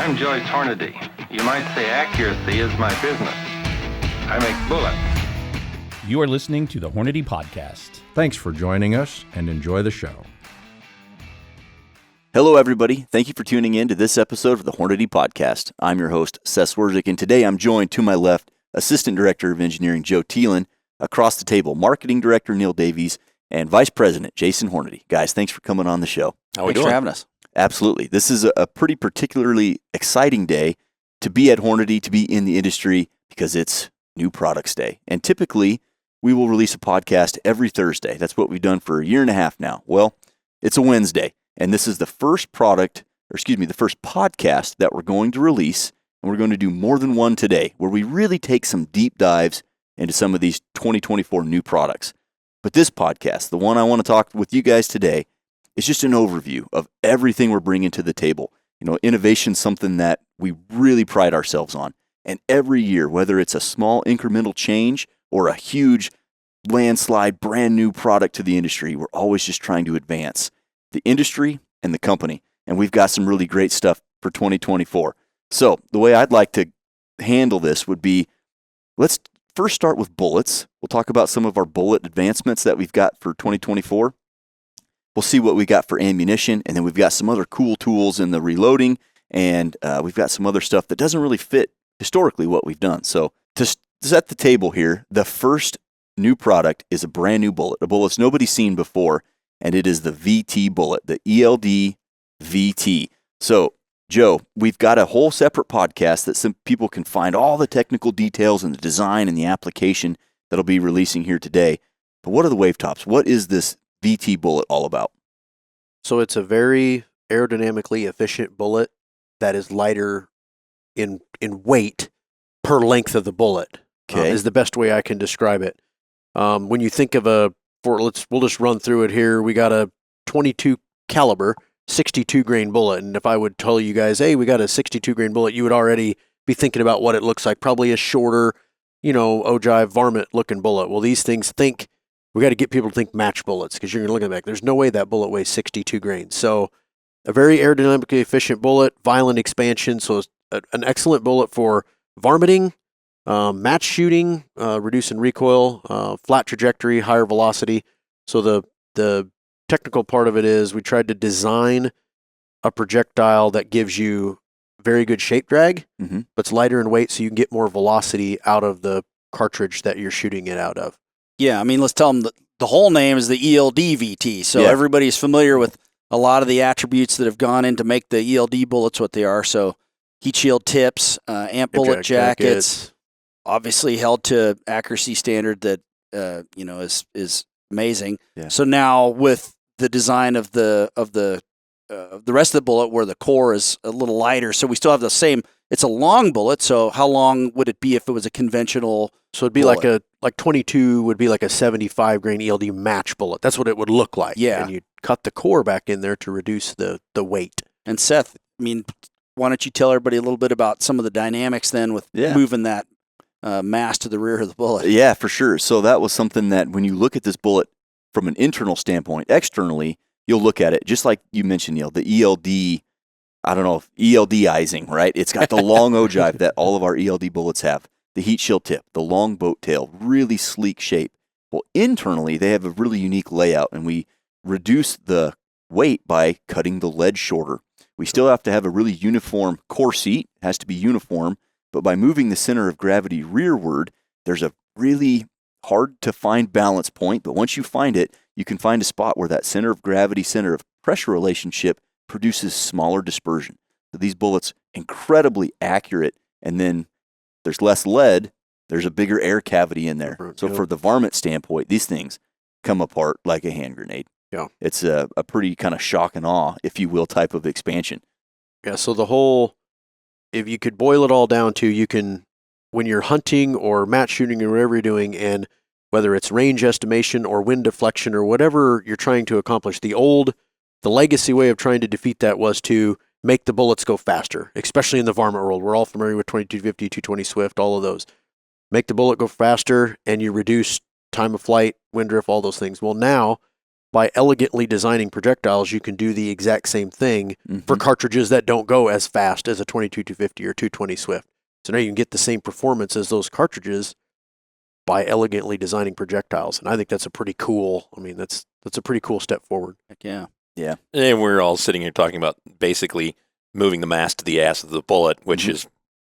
I'm Joyce Hornady. You might say accuracy is my business. I make bullets. You are listening to the Hornady Podcast. Thanks for joining us and enjoy the show. Hello, everybody. Thank you for tuning in to this episode of the Hornady Podcast. I'm your host, Seth, and today I'm joined to my left, Assistant Director of Engineering Joe Thielen, across the table, Marketing Director Neil Davies, and Vice President Jason Hornady. Guys, thanks for coming on the show. Thanks for having us. Absolutely. This is a pretty particularly exciting day to be at Hornady, to be in the industry, because it's New Products Day. And typically, we will release a podcast every Thursday. That's what we've done for a year and a half now. Well, it's a Wednesday, and this is the first podcast that we're going to release, and we're going to do more than one today, where we really take some deep dives into some of these 2024 new products. But this podcast, the one I want to talk with you guys today, is just an overview of everything we're bringing to the table. You know, innovation's something that we really pride ourselves on. And every year, whether it's a small incremental change or a huge landslide, brand new product to the industry, we're always just trying to advance the industry and the company. And we've got some really great stuff for 2024. So the way I'd like to handle this would be, let's first start with bullets. We'll talk about some of our bullet advancements that we've got for 2024. We'll see what we got for ammunition, and then we've got some other cool tools in the reloading, and we've got some other stuff that doesn't really fit historically what we've done. So to set the table here, the first new product is a brand new bullet, a bullet nobody's seen before, and it is the VT bullet, the ELD-VT. So, Joe, we've got a whole separate podcast that some people can find all the technical details and the design and the application that'll be releasing here today. But what are the wave tops? What is this VT bullet all about? So it's a very aerodynamically efficient bullet that is lighter in weight per length of the bullet. Okay. Is the best way I can describe it. When you think of we'll just run through it here. We got a 22 caliber, 62 grain bullet, and if I would tell you guys, hey, we got a 62 grain bullet, you would already be thinking about what it looks like. Probably a shorter, ogive varmint looking bullet. Well, these things we got to get people to think match bullets, because you're going to look at it back. There's no way that bullet weighs 62 grains. So a very aerodynamically efficient bullet, violent expansion. So it's an excellent bullet for varminting, match shooting, reducing recoil, flat trajectory, higher velocity. So the technical part of it is we tried to design a projectile that gives you very good shape drag, but it's lighter in weight, so you can get more velocity out of the cartridge that you're shooting it out of. Yeah, I mean, let's tell them the whole name is the ELD-VT. So everybody's familiar with a lot of the attributes that have gone in to make the ELD bullets what they are. So heat shield tips, amp bullet jackets, obviously held to accuracy standard that is amazing. Yeah. So now with the design of the rest of the bullet, where the core is a little lighter, so we still have the same. It's a long bullet. So how long would it be if it was a conventional? So it'd be bullet? like 22 would be like a 75 grain ELD match bullet. That's what it would look like. Yeah. And you cut the core back in there to reduce the weight. And Seth, I mean, why don't you tell everybody a little bit about some of the dynamics then with moving that mass to the rear of the bullet? Yeah, for sure. So that was something that when you look at this bullet from an internal standpoint, externally, you'll look at it just like you mentioned, Neil, the ELD. I don't know if ELD-izing, right? It's got the long ogive that all of our ELD bullets have, the heat shield tip, the long boat tail, really sleek shape. Well, internally, they have a really unique layout, and we reduce the weight by cutting the lead shorter. We still have to have a really uniform core seat, it has to be uniform, but by moving the center of gravity rearward, there's a really hard to find balance point, but once you find it, you can find a spot where that center of gravity, center of pressure relationship produces smaller dispersion. So these bullets, incredibly accurate, and then there's less lead, there's a bigger air cavity in there. So for the varmint standpoint, these things come apart like a hand grenade. Yeah. It's a pretty kind of shock and awe, if you will, type of expansion. Yeah, so if you could boil it all down to, you can, when you're hunting or match shooting or whatever you're doing, and whether it's range estimation or wind deflection or whatever you're trying to accomplish, the legacy way of trying to defeat that was to make the bullets go faster, especially in the varmint world. We're all familiar with 2250, 220 Swift, all of those. Make the bullet go faster, and you reduce time of flight, wind drift, all those things. Well, now by elegantly designing projectiles, you can do the exact same thing for cartridges that don't go as fast as a 22-250 or 220 Swift. So now you can get the same performance as those cartridges by elegantly designing projectiles. And I think that's a pretty cool, that's a pretty cool step forward. Heck yeah. Yeah. And we're all sitting here talking about basically moving the mass to the ass of the bullet, which is,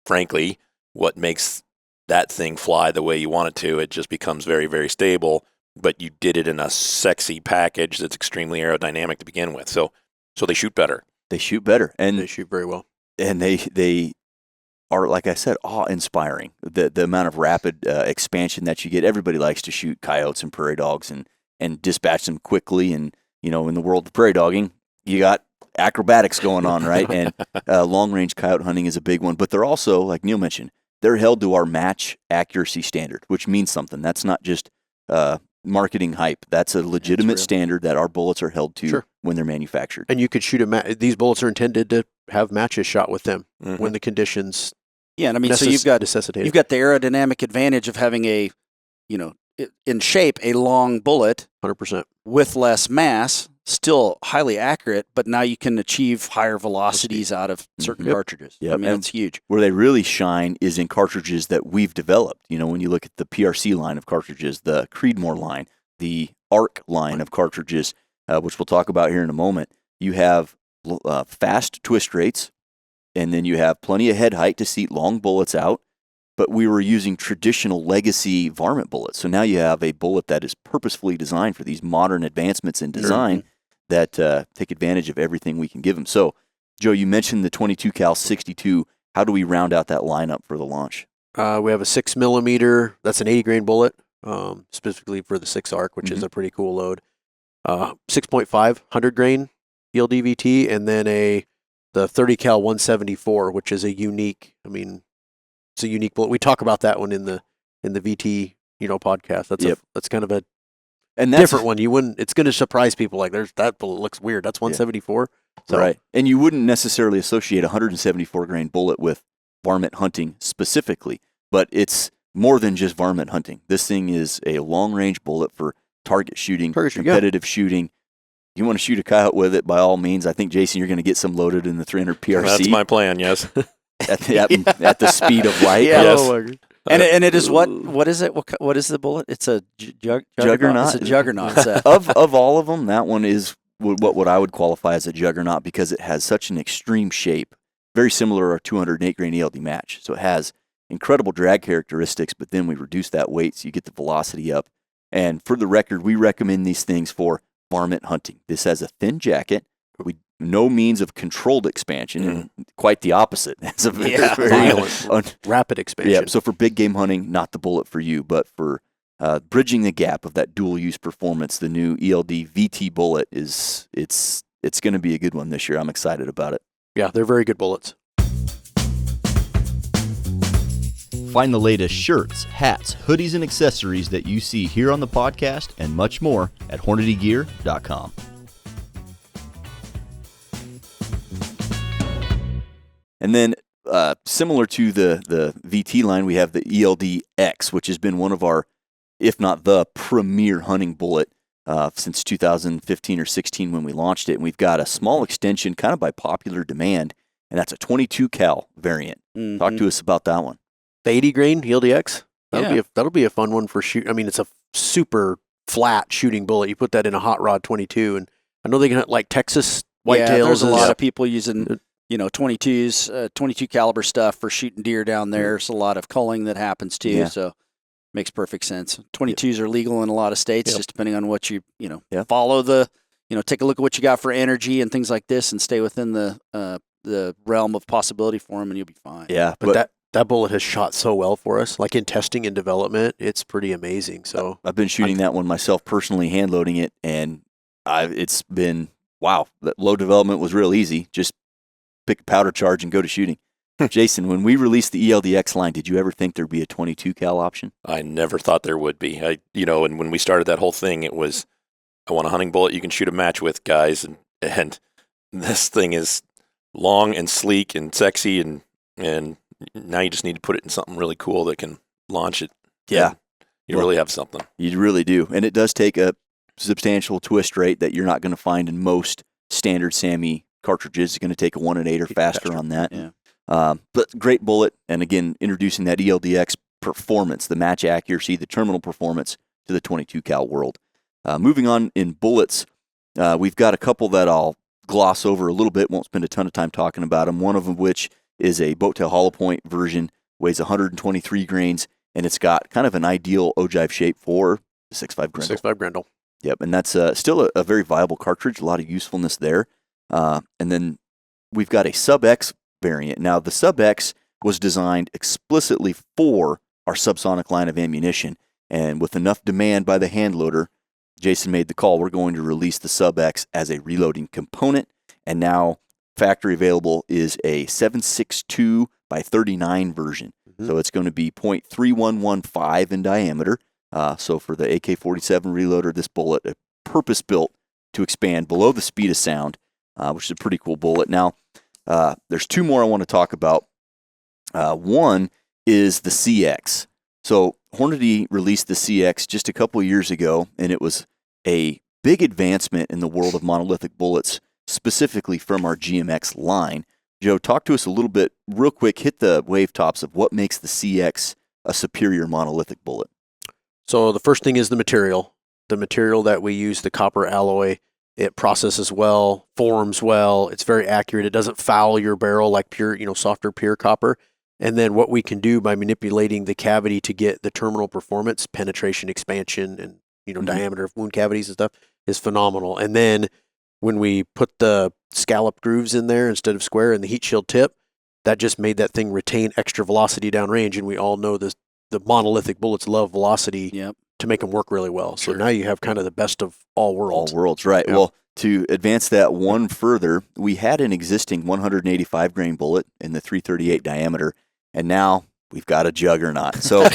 frankly, what makes that thing fly the way you want it to. It just becomes very, very stable, but you did it in a sexy package that's extremely aerodynamic to begin with. So they shoot better. They shoot better. And they shoot very well. And they are, like I said, awe-inspiring. The amount of rapid expansion that you get. Everybody likes to shoot coyotes and prairie dogs and dispatch them quickly. And, in the world of prairie dogging, you got acrobatics going on, right? And long-range coyote hunting is a big one. But they're also, like Neil mentioned, they're held to our match accuracy standard, which means something. That's not just marketing hype. That's a legitimate standard that our bullets are held to when they're manufactured. And you could shoot these bullets are intended to have matches shot with them when the conditions so you've got the aerodynamic advantage of having a, in shape, a long bullet 100% with less mass, still highly accurate, but now you can achieve higher velocities out of certain cartridges. Yep. It's huge. Where they really shine is in cartridges that we've developed. When you look at the PRC line of cartridges, the Creedmoor line, the ARC line of cartridges, which we'll talk about here in a moment, you have fast twist rates, and then you have plenty of head height to seat long bullets out. But we were using traditional legacy varmint bullets. So now you have a bullet that is purposefully designed for these modern advancements in design that take advantage of everything we can give them. So, Joe, you mentioned the 22 cal 62. How do we round out that lineup for the launch? We have a 6mm. That's an 80 grain bullet, specifically for the 6 ARC, which is a pretty cool load. 6.5 100 grain ELD-VT, and then the 30 cal 174, which is a unique. It's a unique bullet. We talk about that one in the VT podcast. That's kind of a different one. You wouldn't. It's going to surprise people. Like that bullet looks weird. That's 174. So. Right, and you wouldn't necessarily associate a 174 grain bullet with varmint hunting specifically, but it's more than just varmint hunting. This thing is a long range bullet for target shooting, competitive shooting. You want to shoot a coyote with it, by all means. I think, Jason, you're going to get some loaded in the 300 PRC. That's my plan, yes. At the speed of light. Yes. And it is what is it? What is the bullet? It's a juggernaut. It's a juggernaut. of all of them, that one is what I would qualify as a juggernaut because it has such an extreme shape, very similar to our 208 grain ELD match. So it has incredible drag characteristics, but then we reduce that weight so you get the velocity up. And for the record, we recommend these things for varmint hunting. This has a thin jacket. No means of controlled expansion, and quite the opposite. It's a very violent, rapid expansion. Yeah, so for big game hunting, not the bullet for you, but for bridging the gap of that dual use performance, the new ELD-VT Bullet it's going to be a good one this year. I'm excited about it. Yeah, they're very good bullets. Find the latest shirts, hats, hoodies, and accessories that you see here on the podcast and much more at HornadyGear.com. And then similar to the VT line, we have the ELD-X, which has been one of our, if not the premier hunting bullet since 2015 or 16 when we launched it. And we've got a small extension kind of by popular demand, and that's a 22 cal variant. Talk to us about that one. The 80 grain ELD-X, that'll be a fun one for shoot. It's a super flat shooting bullet. You put that in a hot rod 22, and I know they can hunt like Texas whitetails. Yeah, there's a lot of people using 22s, 22 caliber stuff for shooting deer down there. There's a lot of culling that happens too, so makes perfect sense. 22s are legal in a lot of states, just depending on what you follow the, take a look at what you got for energy and things like this, and stay within the realm of possibility for them, and you'll be fine. Yeah, but that bullet has shot so well for us, like in testing and development. It's pretty amazing. So I've been shooting that one myself personally, hand loading it, and it's been wow. That low development was real easy. Just pick a powder charge and go to shooting. Jason, when we released the ELD-X line, did you ever think there'd be a 22 cal option? I never thought there would be. And when we started that whole thing, it was, I want a hunting bullet you can shoot a match with, guys. And this thing is long and sleek and sexy, and now you just need to put it in something really cool that can launch it. Yeah. You really have something. You really do. And it does take a substantial twist rate that you're not going to find in most standard SAMI cartridges. It's going to take a 1 and 8 or faster on that. Yeah. But great bullet, and again, introducing that ELD-X performance, the match accuracy, the terminal performance to the 22 cal world. Moving on in bullets, we've got a couple that I'll gloss over a little bit, won't spend a ton of time talking about them, one of them which is a boat tail hollow point version, weighs 123 grains, and it's got kind of an ideal ogive shape for the 6.5 Grendel. 6.5 Grendel. Yep, and that's still a very viable cartridge, a lot of usefulness there. And then we've got a Sub-X variant. Now, the Sub-X was designed explicitly for our subsonic line of ammunition, and with enough demand by the hand loader, Jason made the call, we're going to release the Sub-X as a reloading component, and now factory available is a 7.62 by 39 version. So it's going to be .3115 in diameter. So for the AK-47 reloader, this bullet is purpose-built to expand below the speed of sound, which is a pretty cool bullet. Now, there's two more I want to talk about. One is the CX. So Hornady released the CX just a couple of years ago, and it was a big advancement in the world of monolithic bullets, specifically from our GMX line. Joe, talk to us a little bit, real quick, hit the wave tops of what makes the CX a superior monolithic bullet. So the first thing is the material. The material that we use, the copper alloy, it processes well, forms well, it's very accurate. It doesn't foul your barrel like pure, softer pure copper. And then what we can do by manipulating the cavity to get the terminal performance, penetration, expansion, and diameter of wound cavities and stuff is phenomenal. And then when we put the scallop grooves in there instead of square and the heat shield tip, that just made that thing retain extra velocity downrange. And we all know the monolithic bullets love velocity to make them work really well. So now you have kind of the best of all worlds. All worlds, right. Yep. Well, to advance that one further, we had an existing 185 grain bullet in the 338 diameter, and now we've got a juggernaut. So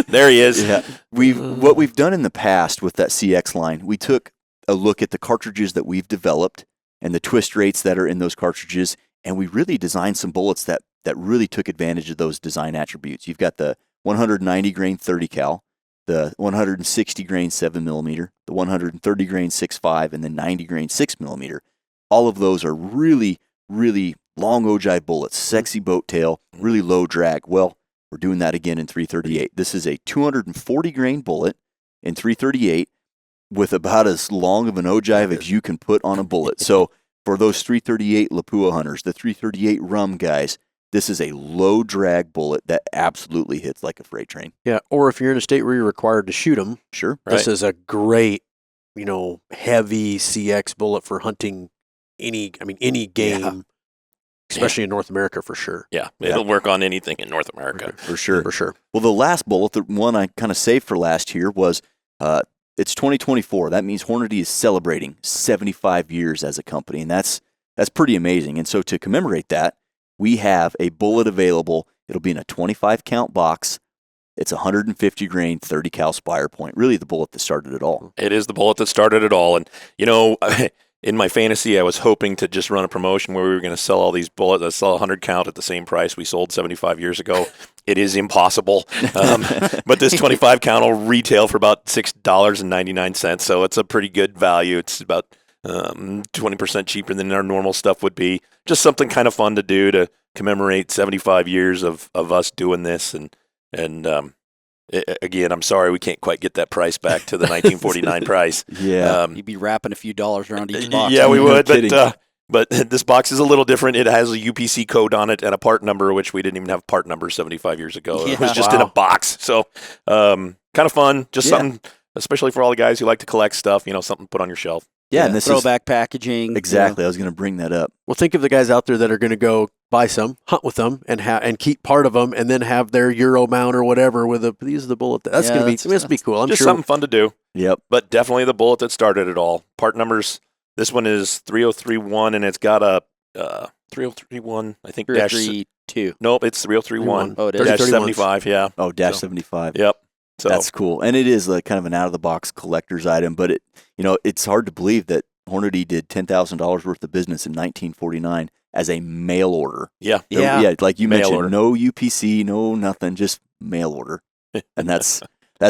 there he is. Yeah, what we've done in the past with that CX line, we took a look at the cartridges that we've developed and the twist rates that are in those cartridges, and we really designed some bullets that really took advantage of those design attributes. You've got the 190 grain 30 cal, the 160 grain 7mm, the 130 grain 6.5, and the 90 grain 6mm. All of those are really, really long ogive bullets, sexy boat tail, really low drag. Well, we're doing that again in 338. This is a 240 grain bullet in 338 with about as long of an ogive as you can put on a bullet. So for those 338 Lapua hunters, the 338 rum guys, this is a low drag bullet that absolutely hits like a freight train. Yeah, or if you're in a state where you're required to shoot them, sure, this is a great, heavy CX bullet for hunting any game, especially in North America for sure. Yeah, it'll work on anything in North America. For sure. For sure. Well, the last bullet, the one I kind of saved for last year was, it's 2024. That means Hornady is celebrating 75 years as a company, and that's pretty amazing. And so to commemorate that, we have a bullet available. It'll be in a 25 count box. It's 150 grain 30 cal Spire point. Really the bullet that started it all. It is the bullet that started it all. And, in my fantasy, I was hoping to just run a promotion where we were going to sell all these bullets, sell 100 count at the same price we sold 75 years ago. It is impossible. But this 25 count will retail for about $6.99. So it's a pretty good value. It's about 20% cheaper than our normal stuff would be. Just something kind of fun to do to commemorate 75 years of us doing this. And again, I'm sorry we can't quite get that price back to the 1949 price. Yeah. You'd be wrapping a few dollars around each box. Yeah, we would. No But this box is a little different. It has a UPC code on it and a part number, which we didn't even have part numbers 75 years ago. Yeah. It was just in a box. So kind of fun. Just something, especially for all the guys who like to collect stuff, something to put on your shelf. Yeah, and this throwback packaging. Exactly. I was going to bring that up. Well, think of the guys out there that are going to go buy some, hunt with them, and keep part of them, and then have their Euro mount or whatever with these are the bullet. That's going to be it's be cool. I'm just sure something fun to do. Yep. But definitely the bullet that started it all. Part numbers. This one is 3031, and it's got a 3031. I think 3032. Nope, it's 3031. Oh, it is. Dash 75. Yeah. Oh, dash 75. Yep. So that's cool, and it is like kind of an out of the box collector's item. But it's hard to believe that Hornady did $10,000 worth of business in 1949 as a mail order. Yeah. Yeah. Like you Mail mentioned, order. no UPC, no nothing, just mail order, and that's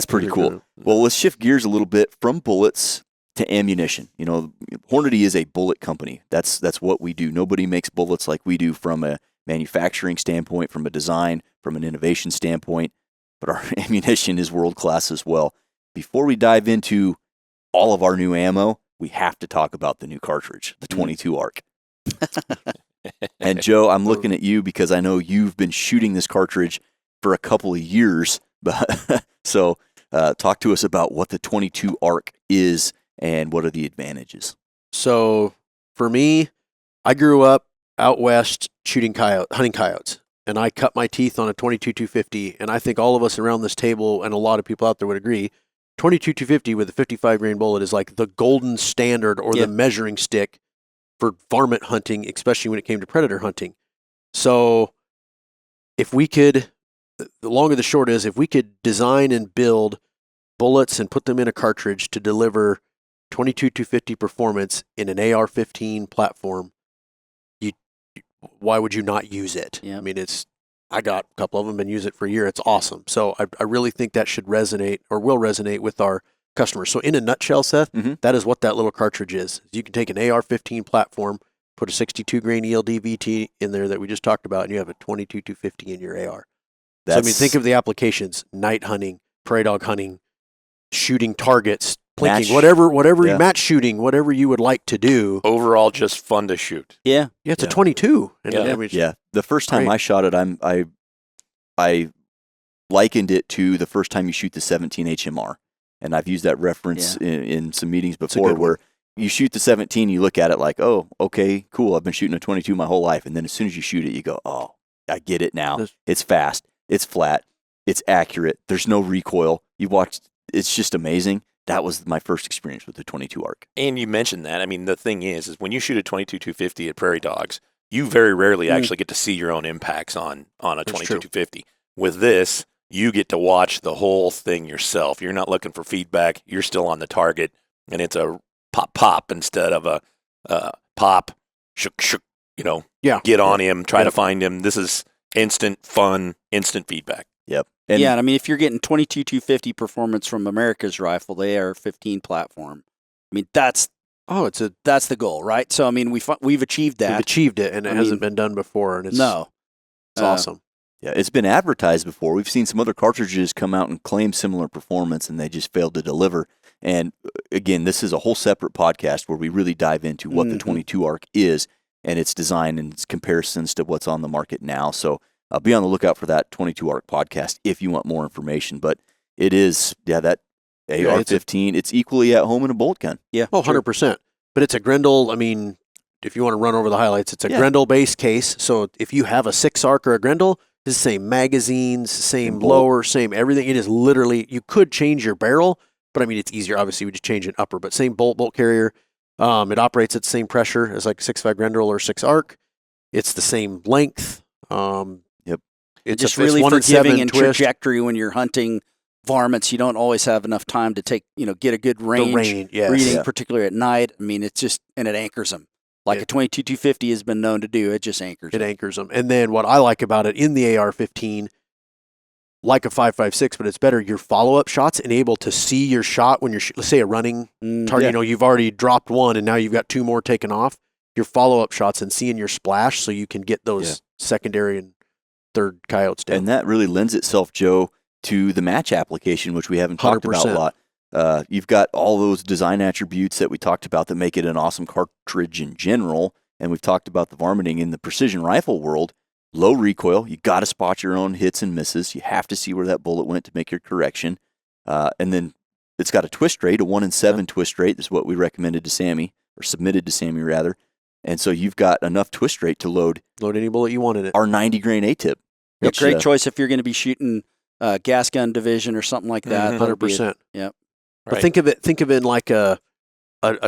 pretty cool. Well, let's shift gears a little bit from bullets to ammunition. You know, Hornady is a bullet company. That's what we do. Nobody makes bullets like we do from a manufacturing standpoint, from a design, from an innovation standpoint, but our ammunition is world-class as well. Before we dive into all of our new ammo, we have to talk about the new cartridge, the 22 ARC. And Joe, I'm looking at you because I know you've been shooting this cartridge for a couple of years. But so talk to us about what the 22 ARC is and what are the advantages. So for me, I grew up out west shooting hunting coyotes, and I cut my teeth on a 22-250, and I think all of us around this table and a lot of people out there would agree, 22-250 with a 55 grain bullet is like the golden standard or the measuring stick for varmint hunting, especially when it came to predator hunting. So if we could, the long and the short is, if we could design and build bullets and put them in a cartridge to deliver 22-250 performance in an AR-15 platform, why would you not use it? Yeah. I mean, I got a couple of them and use it for a year. It's awesome. So I really think that should resonate or will resonate with our customers. So in a nutshell, Seth, that is what that little cartridge is. You can take an AR-15 platform, put a 62 grain ELD-VT in there that we just talked about, and you have a 22-250 in your AR. So I mean, think of the applications: night hunting, prairie dog hunting, shooting targets, plinking, whatever match shooting, whatever you would like to do. Overall, just fun to shoot. Yeah. Yeah, it's a 22. And The first time I shot it, I likened it to the first time you shoot the 17 HMR. And I've used that reference in some meetings before where you shoot the 17, you look at it like, oh, okay, cool. I've been shooting a 22 my whole life. And then as soon as you shoot it, you go, oh, I get it now. It's fast. It's flat. It's accurate. There's no recoil. You watched. It's just amazing. That was my first experience with the 22 ARC. And you mentioned that. I mean, the thing is when you shoot a 22-250 at prairie dogs, you very rarely actually get to see your own impacts on a 22-250. With this, you get to watch the whole thing yourself. You're not looking for feedback. You're still on the target, and it's a pop instead of a pop, shook, get on him, try to find him. This is instant fun, instant feedback. Yep. And I mean, if you're getting 22-250 performance from America's Rifle, the AR-15 platform, I mean, that's the goal, right? So I mean, we've achieved that. We've achieved it, and it hasn't been done before, and it's awesome. Yeah, it's been advertised before. We've seen some other cartridges come out and claim similar performance, and they just failed to deliver. And again, this is a whole separate podcast where we really dive into what the 22 ARC is and its design and its comparisons to what's on the market now. So be on the lookout for that 22 ARC podcast if you want more information. But it is, that AR-15, it's equally at home in a bolt gun. Yeah. Oh, 100%. But it's a Grendel. I mean, if you want to run over the highlights, it's a Grendel base case. So if you have a 6 ARC or a Grendel, it's the same magazines, same blower, same everything. It is literally, you could change your barrel, but I mean, it's easier. Obviously, we just change an upper, but same bolt carrier. It operates at the same pressure as like 6.5 Grendel or 6 ARC. It's the same length. It's just really forgiving in trajectory when you're hunting varmints. You don't always have enough time to get a good range reading, particularly at night. I mean, it's just, and it anchors them. Like a 22-250 has been known to do. It just anchors them. It anchors them. And then what I like about it in the AR-15, like a 5.56, but it's better, your follow-up shots and able to see your shot when you're, let's say, a running target. You've already dropped one and now you've got 2 more taken off. Your follow-up shots and seeing your splash so you can get those secondary and third coyotes down. And that really lends itself, Joe, to the match application, which we haven't talked about a lot. You've got all those design attributes that we talked about that make it an awesome cartridge in general, and we've talked about the varminting in the precision rifle world. Low recoil, you got to spot your own hits and misses. You have to see where that bullet went to make your correction. And then it's got a twist rate, a 1-in-7 twist rate. This is what we recommended to Sammy, or submitted to Sammy rather. And so you've got enough twist rate to load any bullet you want in it. Our 90 grain A-tip. Great choice if you're going to be shooting gas gun division or something like that. 100%. Yep. But think of it in like a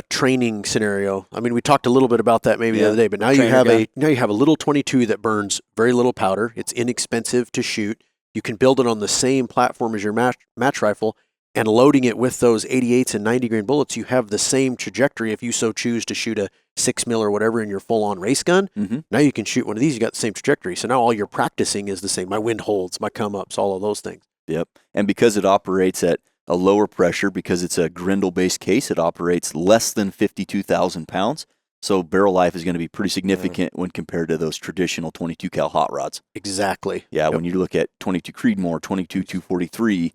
training scenario. I mean, we talked a little bit about that maybe the other day, but now you have a little 22 that burns very little powder. It's inexpensive to shoot. You can build it on the same platform as your match rifle, and loading it with those 88s and 90 grain bullets, you have the same trajectory if you so choose to shoot a 6 mil or whatever in your full-on race gun. Now you can shoot one of these, you got the same trajectory. So now all your practicing is the same. My wind holds, my come-ups, all of those things. Yep. And because it operates at a lower pressure because it's a Grendel-based case. It operates less than 52,000 pounds. So barrel life is going to be pretty significant when compared to those traditional 22 cal hot rods. Exactly. Yeah, when you look at 22 Creedmoor, 22 243,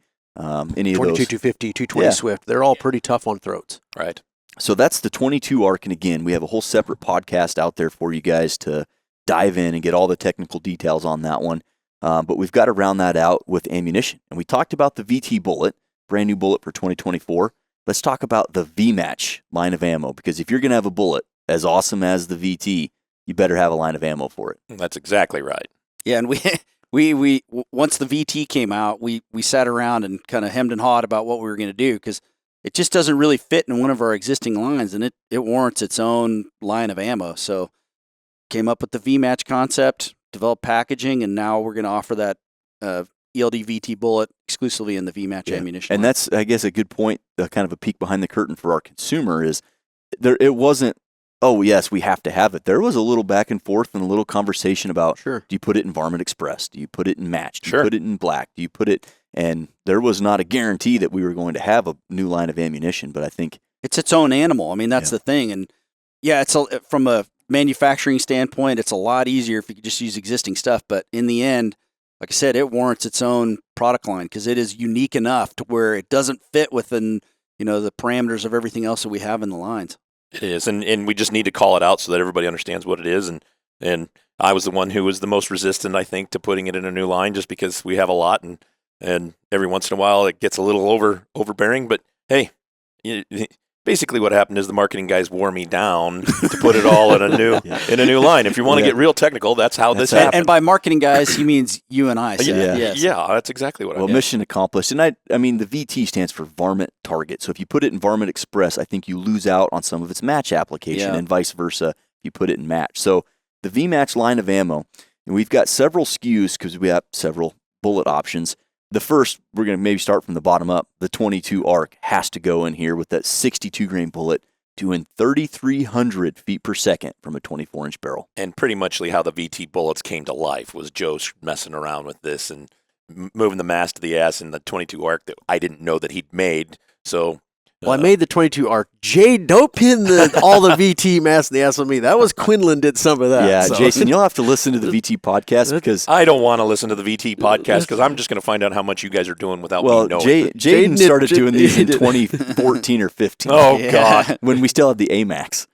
any of 22 those. 250, 220 Swift, they're all pretty tough on throats. Right. So that's the 22 ARC, and again, we have a whole separate podcast out there for you guys to dive in and get all the technical details on that one. But we've got to round that out with ammunition. And we talked about the VT bullet, brand new bullet for 2024. Let's talk about the V-Match line of ammo, because if you're going to have a bullet as awesome as the VT, you better have a line of ammo for it. That's exactly right. Yeah, and we once the VT came out, we sat around and kind of hemmed and hawed about what we were going to do, because it just doesn't really fit in one of our existing lines, and it warrants its own line of ammo. So came up with the V-Match concept, developed packaging, and now we're going to offer that ELD-VT bullet exclusively in the V-Match ammunition and line. that's, I guess, a good point, kind of a peek behind the curtain for our consumer is it wasn't, oh, yes, we have to have it. There was a little back and forth and a little conversation about, do you put it in Varmint Express? Do you put it in Match? Do you put it in Black? Do you put it, and there was not a guarantee that we were going to have a new line of ammunition, but I think it's its own animal. I mean, that's the thing. And yeah, from a manufacturing standpoint, it's a lot easier if you could just use existing stuff. But in the end, like I said, it warrants its own product line because it is unique enough to where it doesn't fit within, the parameters of everything else that we have in the lines. It is, and we just need to call it out so that everybody understands what it is. And I was the one who was the most resistant, I think, to putting it in a new line, just because we have a lot, and every once in a while it gets a little overbearing. But hey, basically what happened is the marketing guys wore me down to put it all in a new line. If you want to get real technical, that's how this happened. And by marketing guys, he means you and I. So yeah, that's exactly what I mean. Well, mission accomplished. And I mean, the VT stands for Varmint Target. So if you put it in Varmint Express, I think you lose out on some of its match application, and vice versa if you put it in Match. So the V-Match line of ammo, and we've got several SKUs because we have several bullet options. The first, we're going to maybe start from the bottom up. The 22 ARC has to go in here with that 62 grain bullet doing 3,300 feet per second from a 24-inch barrel. And pretty much how the VT bullets came to life was Joe messing around with this and moving the mass to the ass in the 22 ARC that I didn't know that he'd made. So, I made the 22 ARC. Jay, don't pin all the VT mass in the ass on me. That was Quinlan did some of that. Yeah, so. Jason, you'll have to listen to the VT podcast because I don't want to listen to the VT podcast because I'm just going to find out how much you guys are doing without me knowing. Jaden started doing these in 2014 or 15. Oh, God. When we still had the AMAX.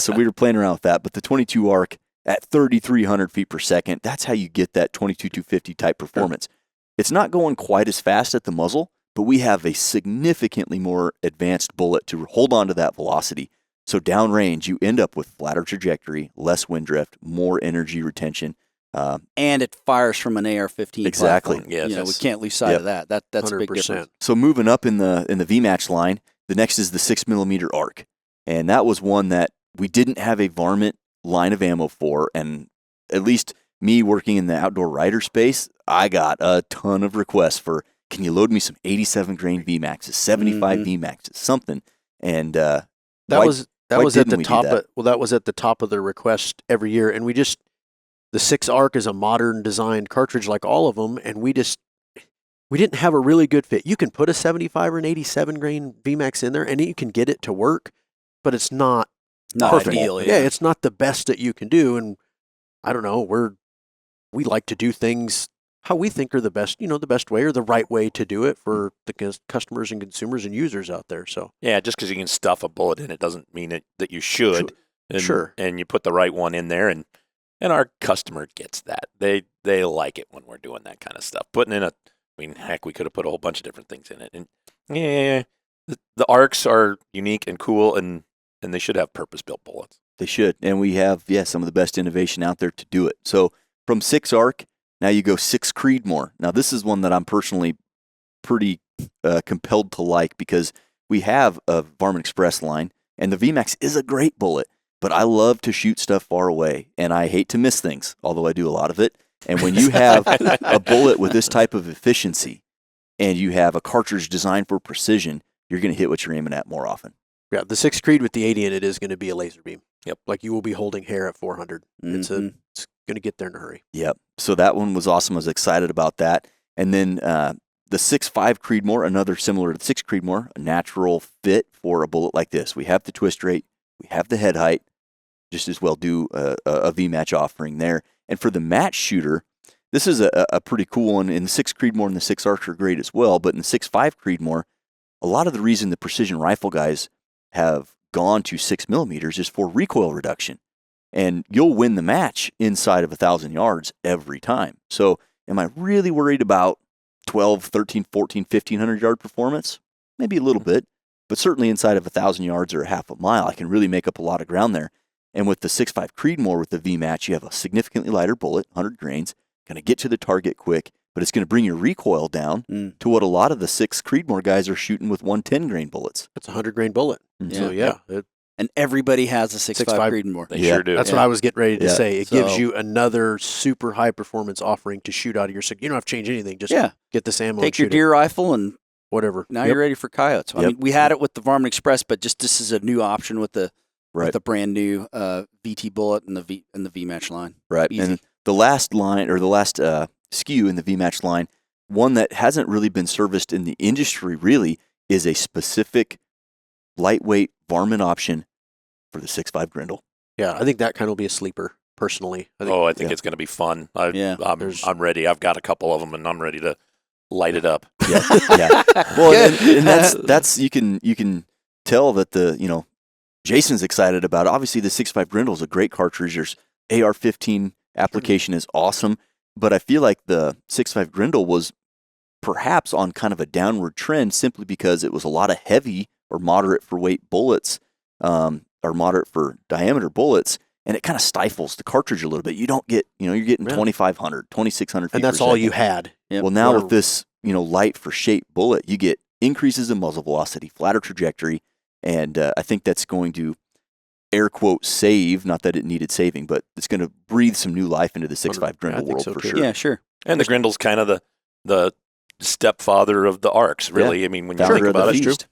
So we were playing around with that. But the 22 ARC at 3,300 feet per second, that's how you get that 22-250 type performance. It's not going quite as fast at the muzzle, but we have a significantly more advanced bullet to hold on to that velocity. So downrange, you end up with flatter trajectory, less wind drift, more energy retention. And it fires from an AR-15 Exactly. platform. We can't lose sight of that. That's 100%. A big difference. So moving up in the V-Match line, the next is the 6mm ARC. And that was one that we didn't have a varmint line of ammo for. And at least me working in the outdoor rider space, I got a ton of requests for, can you load me some 87 grain VMAXs, 75 VMAXs, something? And that was at the top. That was at the top of the request every year, and the 6 ARC is a modern designed cartridge like all of them, and we didn't have a really good fit. You can put a 75 or an 87 grain VMAX in there, and you can get it to work, but it's not perfect. Ideal. Yeah, it's not the best that you can do, and I don't know. We like to do things how we think are the best, the best way or the right way to do it for the customers and consumers and users out there. So yeah, just because you can stuff a bullet in it doesn't mean that you should. Sure. And you put the right one in there, and our customer gets that. They like it when we're doing that kind of stuff. Putting in heck, we could have put a whole bunch of different things in it. And yeah, the ARCs are unique and cool, and they should have purpose-built bullets. They should, and we have some of the best innovation out there to do it. So from 6 ARC. Now you go 6 Creedmoor. Now this is one that I'm personally pretty compelled to like because we have a Varmint Express line, and the VMAX is a great bullet, but I love to shoot stuff far away, and I hate to miss things, although I do a lot of it. And when you have a bullet with this type of efficiency, and you have a cartridge designed for precision, you're going to hit what you're aiming at more often. Yeah, the 6 Creed with the 80 in it is going to be a laser beam. Yep. Like you will be holding hair at 400. It's going to get there in a hurry. Yep. So that one was awesome. I was excited about that. And then the 6.5 Creedmoor, another similar to the 6 Creedmoor, a natural fit for a bullet like this. We have the twist rate, we have the head height, just as well do a V-match offering there. And for the match shooter, this is a pretty cool one. In the 6 Creedmoor and the 6 ARC are great as well, but in the 6.5 Creedmoor, a lot of the reason the precision rifle guys have gone to 6mm is for recoil reduction. And you'll win the match inside of 1,000 yards every time. So am I really worried about 12, 13, 14, 1,500 yard performance? Maybe a little bit, but certainly inside of 1,000 yards or a half a mile, I can really make up a lot of ground there. And with the 6.5 Creedmoor with the V-match, you have a significantly lighter bullet, 100 grains, going to get to the target quick, but it's going to bring your recoil down to what a lot of the 6 Creedmoor guys are shooting with 110 grain bullets. It's a 100 grain bullet. So and everybody has a 6.5 Creedmoor. They sure do. That's what I was getting ready to say. It gives So- you another super high performance offering to shoot out of your six. You don't have to change anything. Just get this ammo. Take and your shoot deer rifle and whatever. now you're ready for coyotes. I mean, we had it with the Varmint Express, but just this is a new option with the brand new VT Bullet and the V-match line. Right. Easy. And the last line, or the last SKU in the V-match line, one that hasn't really been serviced in the industry really is a specific lightweight varmint option for the 6.5 Grendel. Yeah, I think that kind of will be a sleeper, personally. I think it's going to be fun. I'm ready. I've got a couple of them, and I'm ready to light it up. Yeah. Well, and that's you can tell that Jason's excited about it. Obviously, the 6.5 Grendel is a great cartridge. There's AR-15 application is awesome, but I feel like the 6.5 Grendel was perhaps on kind of a downward trend simply because it was a lot of heavy or moderate for weight bullets, or moderate for diameter bullets, and it kind of stifles the cartridge a little bit. You don't get, you're getting 2,500, 2,600 feet and that's per all second. you had. Yep. Well, now with this, light for shape bullet, you get increases in muzzle velocity, flatter trajectory, and I think that's going to, air quote, save, not that it needed saving, but it's going to breathe some new life into the 6.5 Grendel world so for too. sure. Yeah, sure. And the Grendel's kind of the stepfather of the ARCs, really. I mean, when you Founder think of the about it, feast.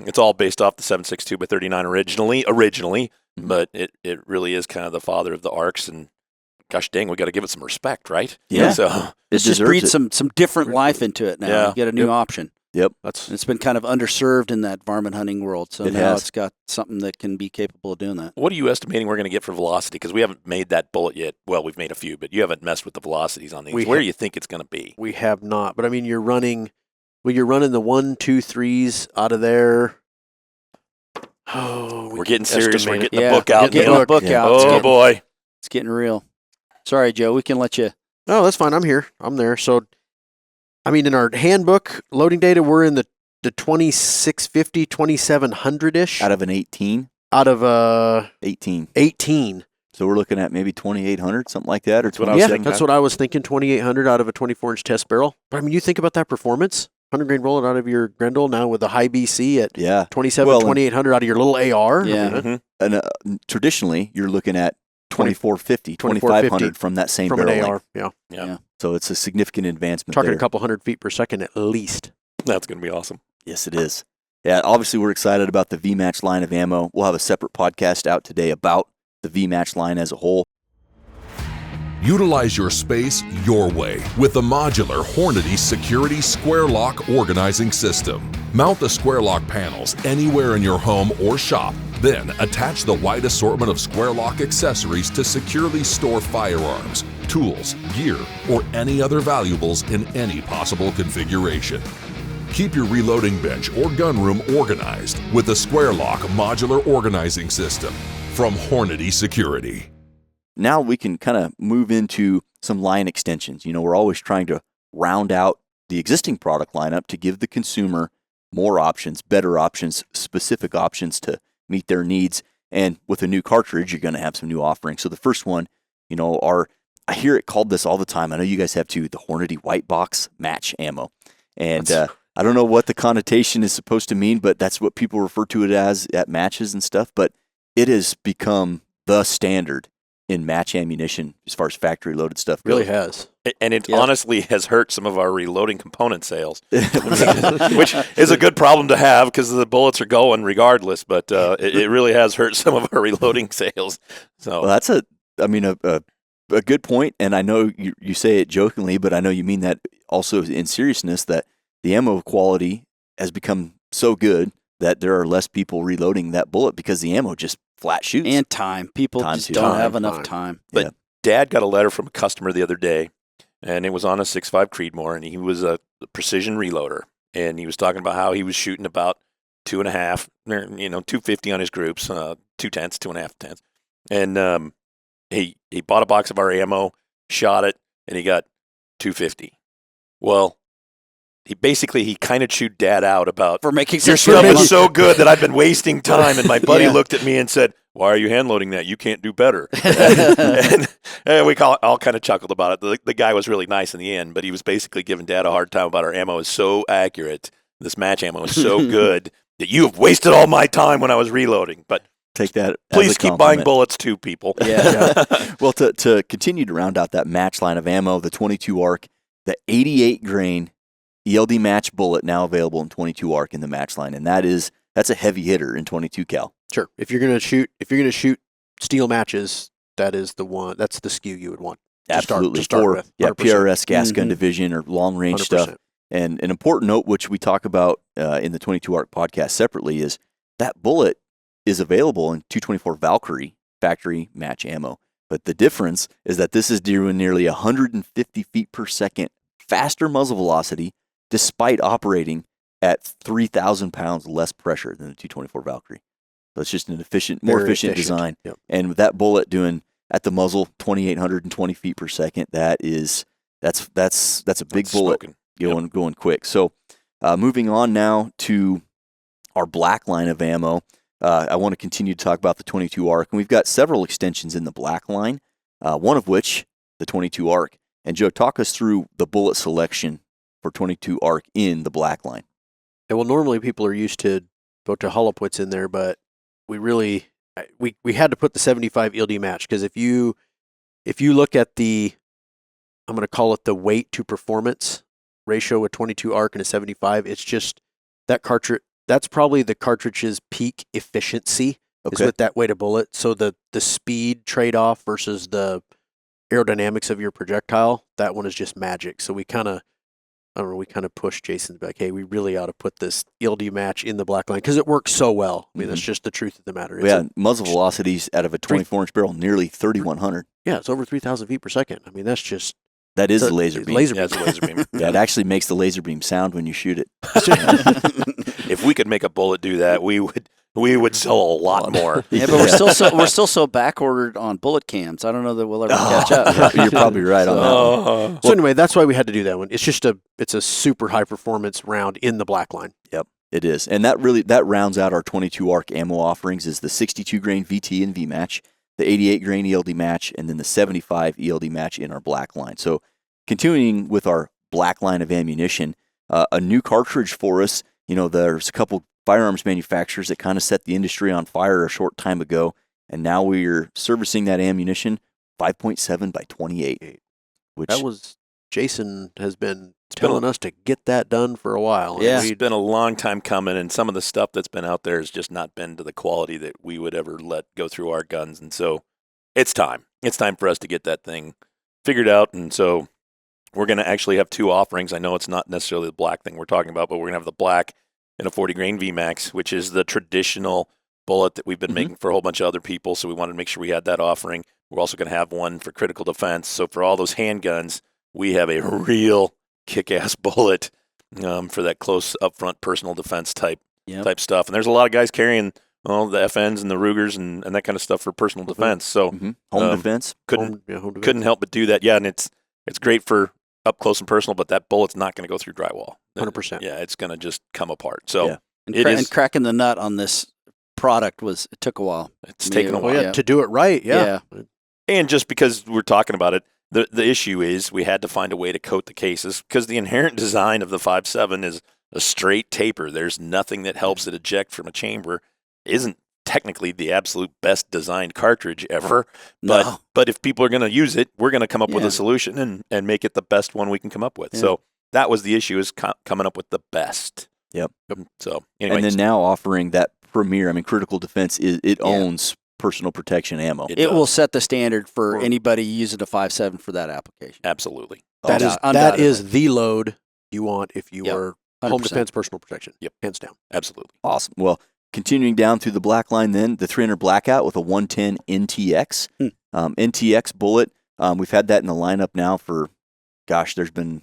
it's all based off the 7.62 by 39 originally, but it really is kind of the father of the ARCs, and gosh dang, we got to give it some respect, right? Yeah. So This just breathes some different life into it now. Yeah. You get a new option. Yep. It's been kind of underserved in that varmint hunting world, so It now has. it's got something that can be capable of doing that. what are you estimating we're going to get for velocity? Because we haven't made that bullet yet. Well, we've made a few, but you haven't messed with the velocities on these. Where do you think it's going to be? We have not, but I mean, you're running the 1, 2, 3s out of there. Oh, We're getting serious. We're estimate getting it. the book out. Getting the book Yeah. out. Oh, boy. It's getting real. Sorry, Joe. We can let you. No, that's fine. I'm here. I'm there. So, I mean, in our handbook loading data, we're in the 2650, 2700-ish Out of an 18? out of 18. 18. So we're looking at maybe 2,800, something like that, or That's what I was 27. thinking. That's what I was thinking, 2800 out of a 24-inch test barrel. But I mean, you think about that performance, 100 grain bullet out of your Grendel now with the high BC at Yeah. 27, Well, and- 2800 out of your little AR. Yeah. I mean, Mhm. And traditionally, you're looking at 2450, 2500 from that same from barrel an AR. length. Yeah. Yeah. So it's a significant advancement Talking there. a couple hundred feet per second at least. That's going to be awesome. Yes, it is. Yeah, obviously we're excited about the V-Match line of ammo. We'll have a separate podcast out today about the V-Match line as a whole. Utilize your space your way with the modular Hornady Security Square Lock Organizing System. Mount the Square Lock panels anywhere in your home or shop. Then attach the wide assortment of Square Lock accessories to securely store firearms, tools, gear, or any other valuables in any possible configuration. Keep your reloading bench or gun room organized with the Square Lock Modular Organizing System from Hornady Security. Now we can kind of move into some line extensions. We're always trying to round out the existing product lineup to give the consumer more options, better options, specific options to meet their needs. And with a new cartridge, you're going to have some new offerings. So the first one, I hear it called this all the time. I know you guys have too, the Hornady White Box Match Ammo. And I don't know what the connotation is supposed to mean, but that's what people refer to it as at matches and stuff. But it has become the standard in match ammunition as far as factory loaded stuff goes. Really has. And it honestly has hurt some of our reloading component sales, which is a good problem to have because the bullets are going regardless. But it really has hurt some of our reloading sales. So Well, that's a a good point, and I know you say it jokingly, but I know you mean that also in seriousness, that the ammo quality has become so good that there are less people reloading that bullet because the ammo just flat shoots. And time. People just don't have enough time. But Dad got a letter from a customer the other day, and it was on a 6.5 Creedmoor, and he was a precision reloader, and he was talking about how he was shooting about 2.5, 250 on his groups, 2.10s, 2.5 10s, and he bought a box of our ammo, shot it, and he got 250. Well, he kind of chewed Dad out about for making your stuff is so good that I've been wasting time. And my buddy looked at me and said, "Why are you hand loading that? You can't do better." and we all kind of chuckled about it. The guy was really nice in the end, but he was basically giving Dad a hard time about our ammo is so accurate. This match ammo is so good that you have wasted all my time when I was reloading. But take that. Please keep buying bullets too, people. Yeah. Well, to continue to round out that match line of ammo, the 22 ARC, the 88 grain ELD match bullet now available in 22 ARC in the match line, and that's a heavy hitter in 22 cal. Sure. If you're gonna shoot steel matches, that is the one. That's the SKU you would want. Absolutely. To start with. 100%. PRS gas gun division or long range 100%. stuff. And an important note, which we talk about in the 22 ARC podcast separately, is that bullet is available in 224 Valkyrie factory match ammo. But the difference is that this is doing nearly 150 feet per second faster muzzle velocity, despite operating at 3,000 pounds less pressure than the 224 Valkyrie. So it's just an more efficient design. Yep. And with that bullet doing at the muzzle 2,820 feet per second, that's a big bullet going quick. So moving on now to our black line of ammo. I want to continue to talk about the 22 ARC, and we've got several extensions in the black line. One of which, the 22 ARC. And Joe, talk us through the bullet selection for 22 ARC in the black line. Yeah, well, normally people are used to go to hollow puts in there, but we really we had to put the 75 ELD match because if you look at the, I'm going to call it the weight to performance ratio with 22 ARC and a 75, it's just that cartridge. That's probably the cartridge's peak efficiency is with that weight of bullet. So the speed trade off versus the aerodynamics of your projectile, that one is just magic. So we kind of pushed Jason back. Hey, we really ought to put this ELD match in the black line because it works so well. I mean, that's just the truth of the matter. Muzzle velocities out of a 24-inch barrel, nearly 3,100. Yeah, it's over 3,000 feet per second. I mean, that is the laser beam. It's a laser beam. Yeah, it actually makes the laser beam sound when you shoot it. If we could make a bullet do that, we would sell a lot more. Yeah, but we're still so back ordered on bullet cams. I don't know that we'll ever catch up. You're probably right on that one. So anyway, that's why we had to do that one. It's just it's a super high performance round in the black line. Yep, it is, and that rounds out our 22 ARC ammo offerings. Is the 62 grain VT and V match, the 88 grain ELD match, and then the 75 ELD match in our black line. So continuing with our black line of ammunition, a new cartridge for us. There's a couple firearms manufacturers that kind of set the industry on fire a short time ago, and now we're servicing that ammunition 5.7 by 28. Which that was Jason has been telling us to get that done for a while. Yeah, it's been a long time coming, and some of the stuff that's been out there has just not been to the quality that we would ever let go through our guns, and so it's time. It's time for us to get that thing figured out, and so we're going to actually have two offerings. I know it's not necessarily the black thing we're talking about, but we're going to have the black and a 40 grain VMAX, which is the traditional bullet that we've been making for a whole bunch of other people. So we wanted to make sure we had that offering. We're also going to have one for critical defense. So for all those handguns, we have a real kick-ass bullet for that close upfront personal defense type stuff. And there's a lot of guys carrying the FNs and the Rugers and that kind of stuff for personal defense. So home defense couldn't help but do that. Yeah, and it's great for up close and personal, but that bullet's not going to go through drywall. 100%. Yeah, it's going to just come apart. So and cracking the nut on this product it took a while. It's taken a while to do it right. Yeah. And just because we're talking about it, the issue is we had to find a way to coat the cases because the inherent design of the 5.7 is a straight taper. There's nothing that helps it eject from a chamber. Isn't technically the absolute best designed cartridge ever, but if people are going to use it, we're going to come up with a solution and make it the best one we can come up with. Yeah. So that was the issue, is coming up with the best. Yep. So anyway, and then now offering that premier, critical defense owns personal protection ammo. It will set the standard for anybody using a 5.7 for that application. Absolutely. That is the load you want if you are home 100%. defense, personal protection. Yep. Hands down. Absolutely. Awesome. Well, continuing down through the black line, then the 300 Blackout with a 110 NTX. NTX bullet. We've had that in the lineup now for, there's been,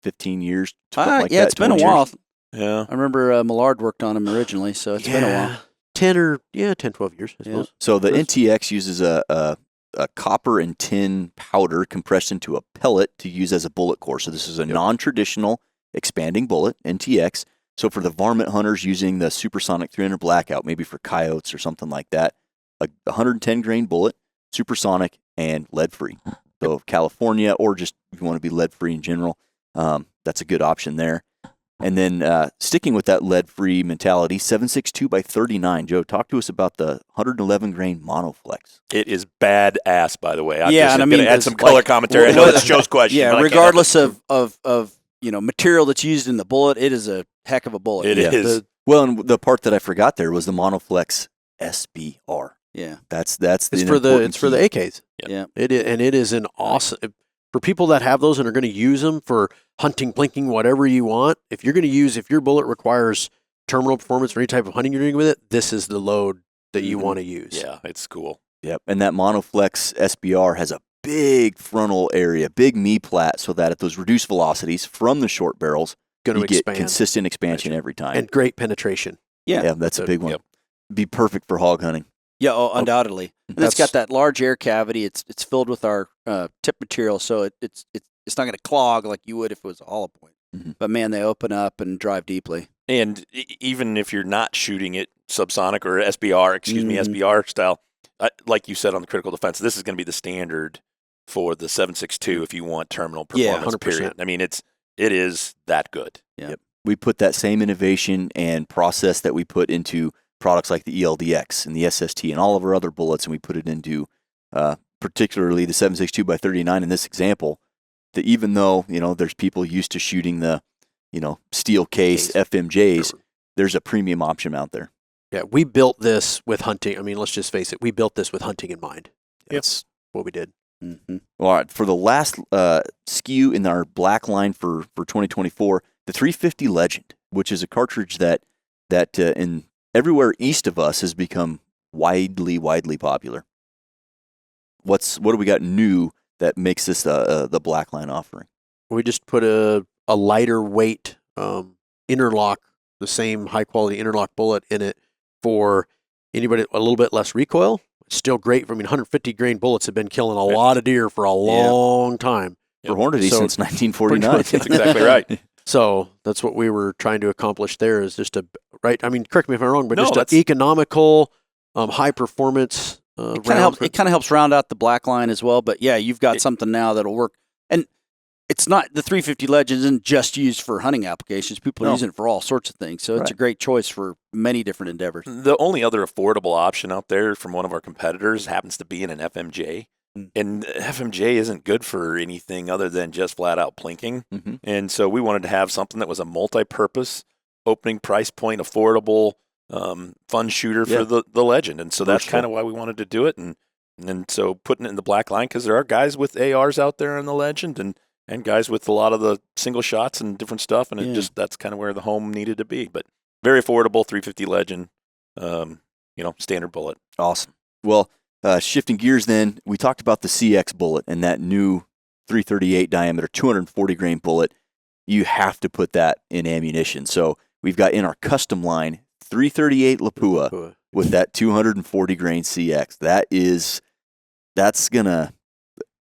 15 years. It's been a while. Yeah. I remember Millard worked on them originally, so it's been a while. 10, 12 years, I suppose. So the NTX uses a copper and tin powder compressed into a pellet to use as a bullet core. So this is a non-traditional expanding bullet, NTX. So for the varmint hunters using the supersonic 300 Blackout, maybe for coyotes or something like that, a 110 grain bullet, supersonic and lead-free. So California, or just if you want to be lead-free in general, that's a good option there. And then sticking with that lead-free mentality, 7.62 by 39. Joe, talk to us about the 111 grain monoflex. It is badass, by the way. I'm Yeah, just and I going mean, to add some color commentary. I know that's Joe's question. Yeah, but I can't regardless help of material that's used in the bullet, it is a heck of a bullet. It is. Well, and the part that I forgot there was the monoflex SBR. Yeah, That's It's for the AKs. yeah. It is an awesome for people that have those and are going to use them for hunting, plinking, whatever you want. If your bullet requires terminal performance or any type of hunting you're doing with it, this is the load that you want to use. Yeah, it's cool. Yep, and that monoflex SBR has a big frontal area, big knee plat, so that at those reduced velocities from the short barrels, Going you to get expand consistent expansion every time. and great penetration. Yeah. That's a So- big one. Yep. Be perfect for hog hunting. Yeah, undoubtedly. And it's got that large air cavity. It's filled with our tip material, so it's not going to clog like you would if it was a hollow point. Mhm. But man, they open up and drive deeply. And even if you're not shooting it subsonic or SBR, SBR style, like you said on the critical defense, this is going to be the standard for the 7.62 if you want terminal Yeah, performance. 100%. Period. I mean, it is that good. We put that same innovation and process that we put into products like the ELD-X and the SST and all of our other bullets, and we put it into particularly the 7.62 by 39 in this example, that even though, there's people used to shooting the, steel case FMJs, there's a premium option out there. Yeah, we built this with hunting. I mean, let's just face it. We built this with hunting in mind. That's what we did. Mm-hmm. All right, for the last SKU in our black line for 2024, the 350 Legend, which is a cartridge that in everywhere east of us has become widely popular. What do we got new that makes this the black line offering? We just put a lighter weight interlock, the same high quality interlock bullet in it for anybody a little bit less recoil. It's still great. 150 grain bullets have been killing a lot of deer for a long time. For Hornady since 1949. That's exactly right. So that's what we were trying to accomplish there is just correct me if I'm wrong, but No, just that's- an economical, high performance. It kind of helps round out the black line as well. But yeah, you've got something now that'll work. And it's not the 350 Legend isn't just used for hunting applications. People are using it for all sorts of things. So it's a great choice for many different endeavors. The only other affordable option out there from one of our competitors happens to be in an FMJ. And FMJ isn't good for anything other than just flat out plinking. Mhm. And so we wanted to have something that was a multi-purpose, opening price point, affordable, fun shooter for the Legend. And so that's kind of why we wanted to do it. And so putting it in the black line, because there are guys with ARs out there in the Legend and guys with a lot of the single shots and different stuff. And that's kind of where the home needed to be. But very affordable, 350 Legend, standard bullet. Awesome. Well, shifting gears then, we talked about the CX bullet and that new 338 diameter, 240 grain bullet. You have to put that in ammunition. So we've got in our custom line 338 Lapua with that 240 grain CX.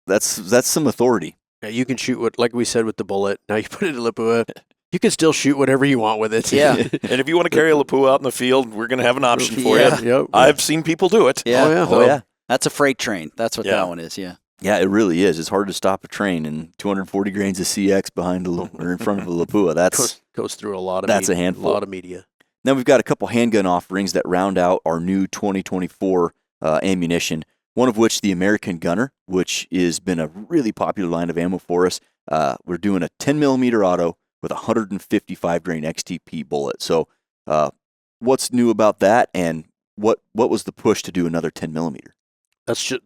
That's some authority. Yeah, you can shoot like we said with the bullet. Now you put it in Lapua. You can still shoot whatever you want with it. Yeah. And if you want to carry a Lapua out in the field, we're going to have an option for you. Yep. I've seen people do it. Yeah. Oh, yeah. That's a freight train. That's what that one is. Yeah. Yeah, it really is. It's hard to stop a train, and 240 grains of CX behind or in front of a Lapua. That's goes through a lot of that's media, a handful. A lot of media. Then we've got a couple handgun offerings that round out our new 2024 ammunition. One of which the American Gunner, which has been a really popular line of ammo for us. We're doing a 10 millimeter auto with a 155 grain XTP bullet. So, what's new about that, and what was the push to do another 10 millimeter?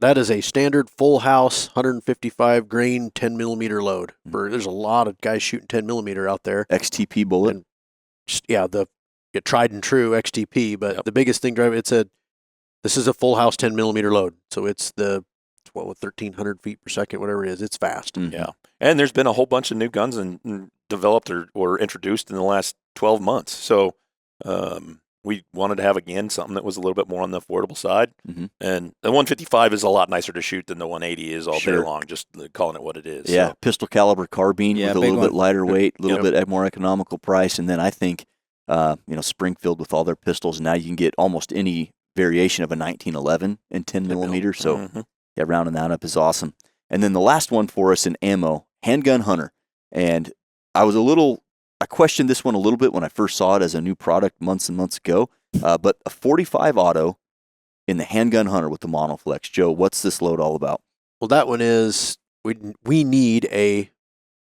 That is a standard full house 155 grain 10 millimeter load. There's a lot of guys shooting 10 millimeter out there. XTP bullet. And the tried and true XTP, but the biggest thing this is a full house 10 millimeter load. So it's 1,300 feet per second, whatever it is. It's fast. Mm-hmm. Yeah. And there's been a whole bunch of new guns and developed or introduced in the last 12 months. So we wanted to have, again, something that was a little bit more on the affordable side. Mm-hmm. And the 155 is a lot nicer to shoot than the 180 is all day Sure. long, just calling it what it is. Yeah, So, pistol caliber carbine with a little bit lighter weight, a little Yep. bit more economical price. And then I think, Springfield with all their pistols, now you can get almost any variation of a 1911 and 10 millimeter. So, mhm. yeah, rounding that up is awesome. And then the last one for us in ammo, Handgun Hunter. And I questioned this one a little bit when I first saw it as a new product months and months ago. But a 45 auto in the Handgun Hunter with the Monoflex. Joe, what's this load all about? Well, that one is we need a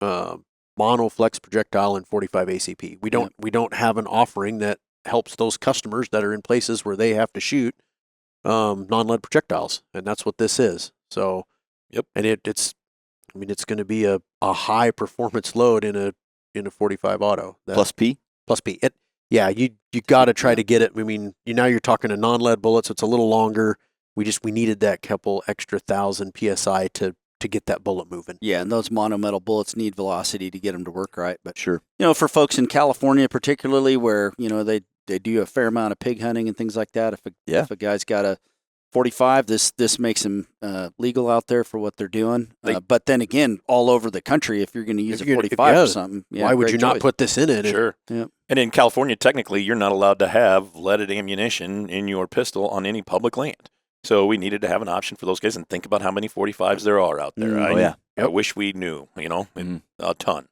Monoflex projectile in 45 ACP. We don't have an offering that helps those customers that are in places where they have to shoot non-lead projectiles, and that's what this is. So, yep. And it's going to be a high performance load in a 45 auto. Plus P. You got to try to get it. I mean, now you're talking a non-lead bullet, so it's a little longer. We needed that couple extra 1,000 PSI to get that bullet moving. Yeah, and those monometal bullets need velocity to get them to work right. But Sure. for folks in California particularly, where they do a fair amount of pig hunting and things like that. If a guy's got a 45, this makes them legal out there for what they're doing. But then again, all over the country, if you're going to use a 45 or something, why would you not put this in it? Sure. Yep. And in California, technically, you're not allowed to have leaded ammunition in your pistol on any public land. So we needed to have an option for those guys, and think about how many 45s there are out there. I wish we knew, a ton.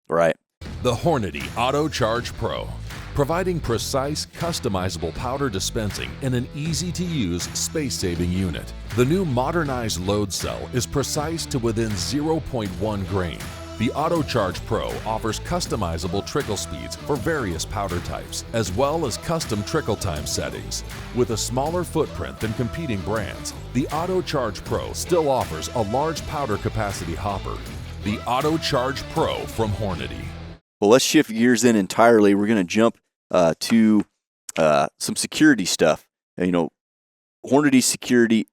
Right. The Hornady Auto Charge Pro, providing precise, customizable powder dispensing in an easy-to-use, space-saving unit. The new modernized load cell is precise to within 0.1 grain. The Auto Charge Pro offers customizable trickle speeds for various powder types, as well as custom trickle time settings. With a smaller footprint than competing brands, the Auto Charge Pro still offers a large powder capacity hopper. The Auto Charge Pro from Hornady. Well, let's shift gears then entirely. We're going to jump to some security stuff. Hornady Security,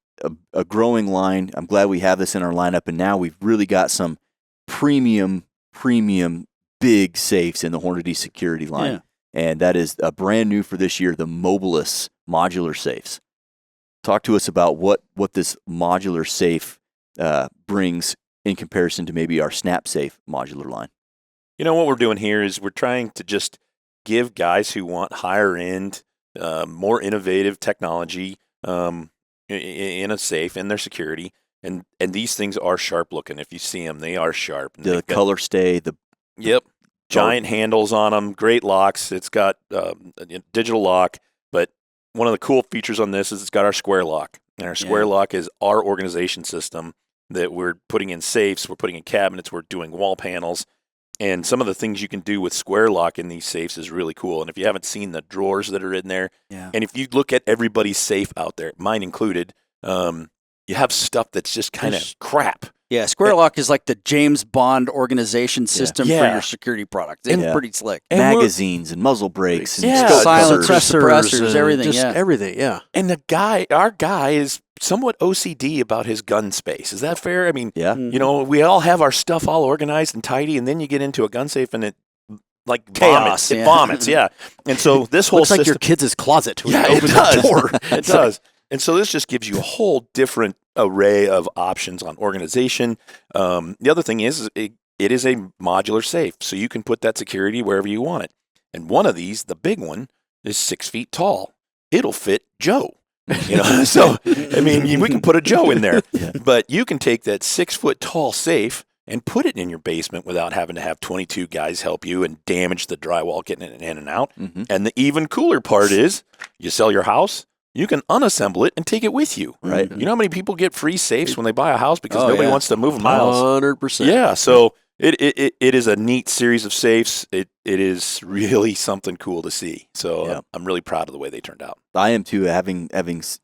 a growing line. I'm glad we have this in our lineup, and now we've really got some premium big safes in the Hornady Security line. Yeah. And that is brand new for this year, the Mobilus modular safes. Talk to us about what this modular safe brings in comparison to maybe our Snap Safe modular line. What we're doing here is we're trying to just give guys who want higher end, more innovative technology in a safe, in their security. And these things are sharp looking. If you see them, they are sharp. And the color stay. Giant handles on them, great locks. It's got a digital lock, but one of the cool features on this is it's got our square lock. And our square lock is our organization system that we're putting in safes, we're putting in cabinets, we're doing wall panels. And some of the things you can do with square lock in these safes is really cool. And if you haven't seen the drawers that are in there, and if you look at everybody's safe out there, mine included, you have stuff that's just kind of crap. Yeah, Square Lock is like the James Bond organization system for your security products. It's pretty slick. And magazines and muzzle brakes and suppressors, everything. Everything, yeah. And our guy is somewhat OCD about his gun space. Is that fair? I mean, we all have our stuff all organized and tidy, and then you get into a gun safe and it chaos. It vomits, And so this whole looks like system, your kid's closet when you open the door. It does. And so this just gives you a whole different array of options on organization. The other thing is it is a modular safe, so you can put that security wherever you want it. And one of these, the big one, is 6 feet tall. It'll fit Joe. So I mean, we can put a Joe in there, but you can take that 6 foot tall safe and put it in your basement without having to have 22 guys help you and damage the drywall getting it in and out. Mm-hmm. And the even cooler part is you sell your house, you can unassemble it and take it with you. Right. You know how many people get free safes when they buy a house because nobody wants to move them out? 100%. Yeah. So it is a neat series of safes. It it is really something cool to see. So Yeah. I'm really proud of the way they turned out. I am too, having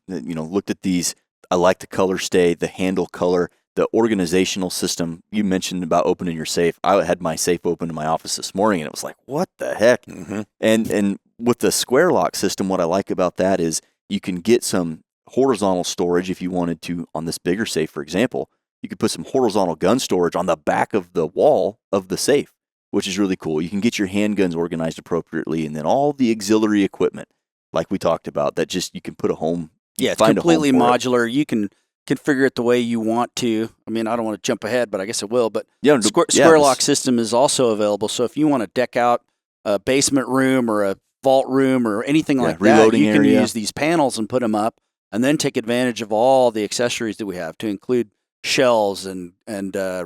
looked at these. I like the color stay, the handle color, the organizational system. You mentioned about opening your safe. I had my safe open in my office this morning, and it was like, what the heck? Mm-hmm. And with the square lock system, what I like about that is you can get some horizontal storage if you wanted to on this bigger safe, for example. You could put some horizontal gun storage on the back of the wall of the safe, which is really cool. You can get your handguns organized appropriately, and then all the auxiliary equipment, like we talked about, that just you can put a home. Yeah, it's find a home completely for it. modular. You can configure it the way you want to. I mean, I don't want to jump ahead, but I guess it will. But Yeah, Square Lock system is also available. So if you want to deck out a basement room or a vault room or anything like that, reloading you can area. use these panels and put them up, and then take advantage of all the accessories that we have, to include shells and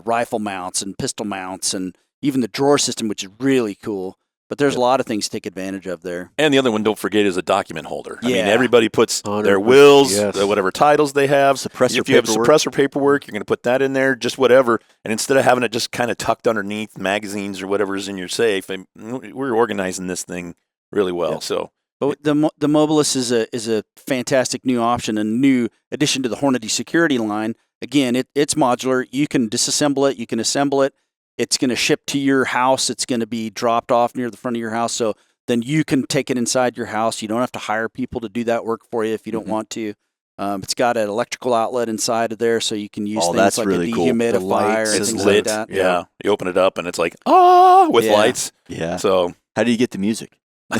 rifle mounts and pistol mounts, and even the drawer system, which is really cool. But there's a lot of things to take advantage of there. And the other one, don't forget, is a document holder. I mean, Yeah. everybody puts 100%, their wills, yes. whatever titles they have. Suppressor If you have paperwork. suppressor paperwork, you're going to put that in there, just whatever. And instead of having it just kind of tucked underneath magazines or whatever's in your safe, we're organizing this thing really well. Yeah. So But the Mobilis is a fantastic new option and new addition to the Hornady security line. Again, it's modular. You can disassemble it. You can assemble it. It's going to ship to your house. It's going to be dropped off near the front of your house. So then you can take it inside your house. You don't have to hire people to do that work for you if you don't want to. It's got an electrical outlet inside of there, so you can use things that's like really a cool. dehumidifier The lights. and it's things lit. like that. Yeah. You open it up and it's like, with Yeah. lights. Yeah. So How do you get the music? Yeah.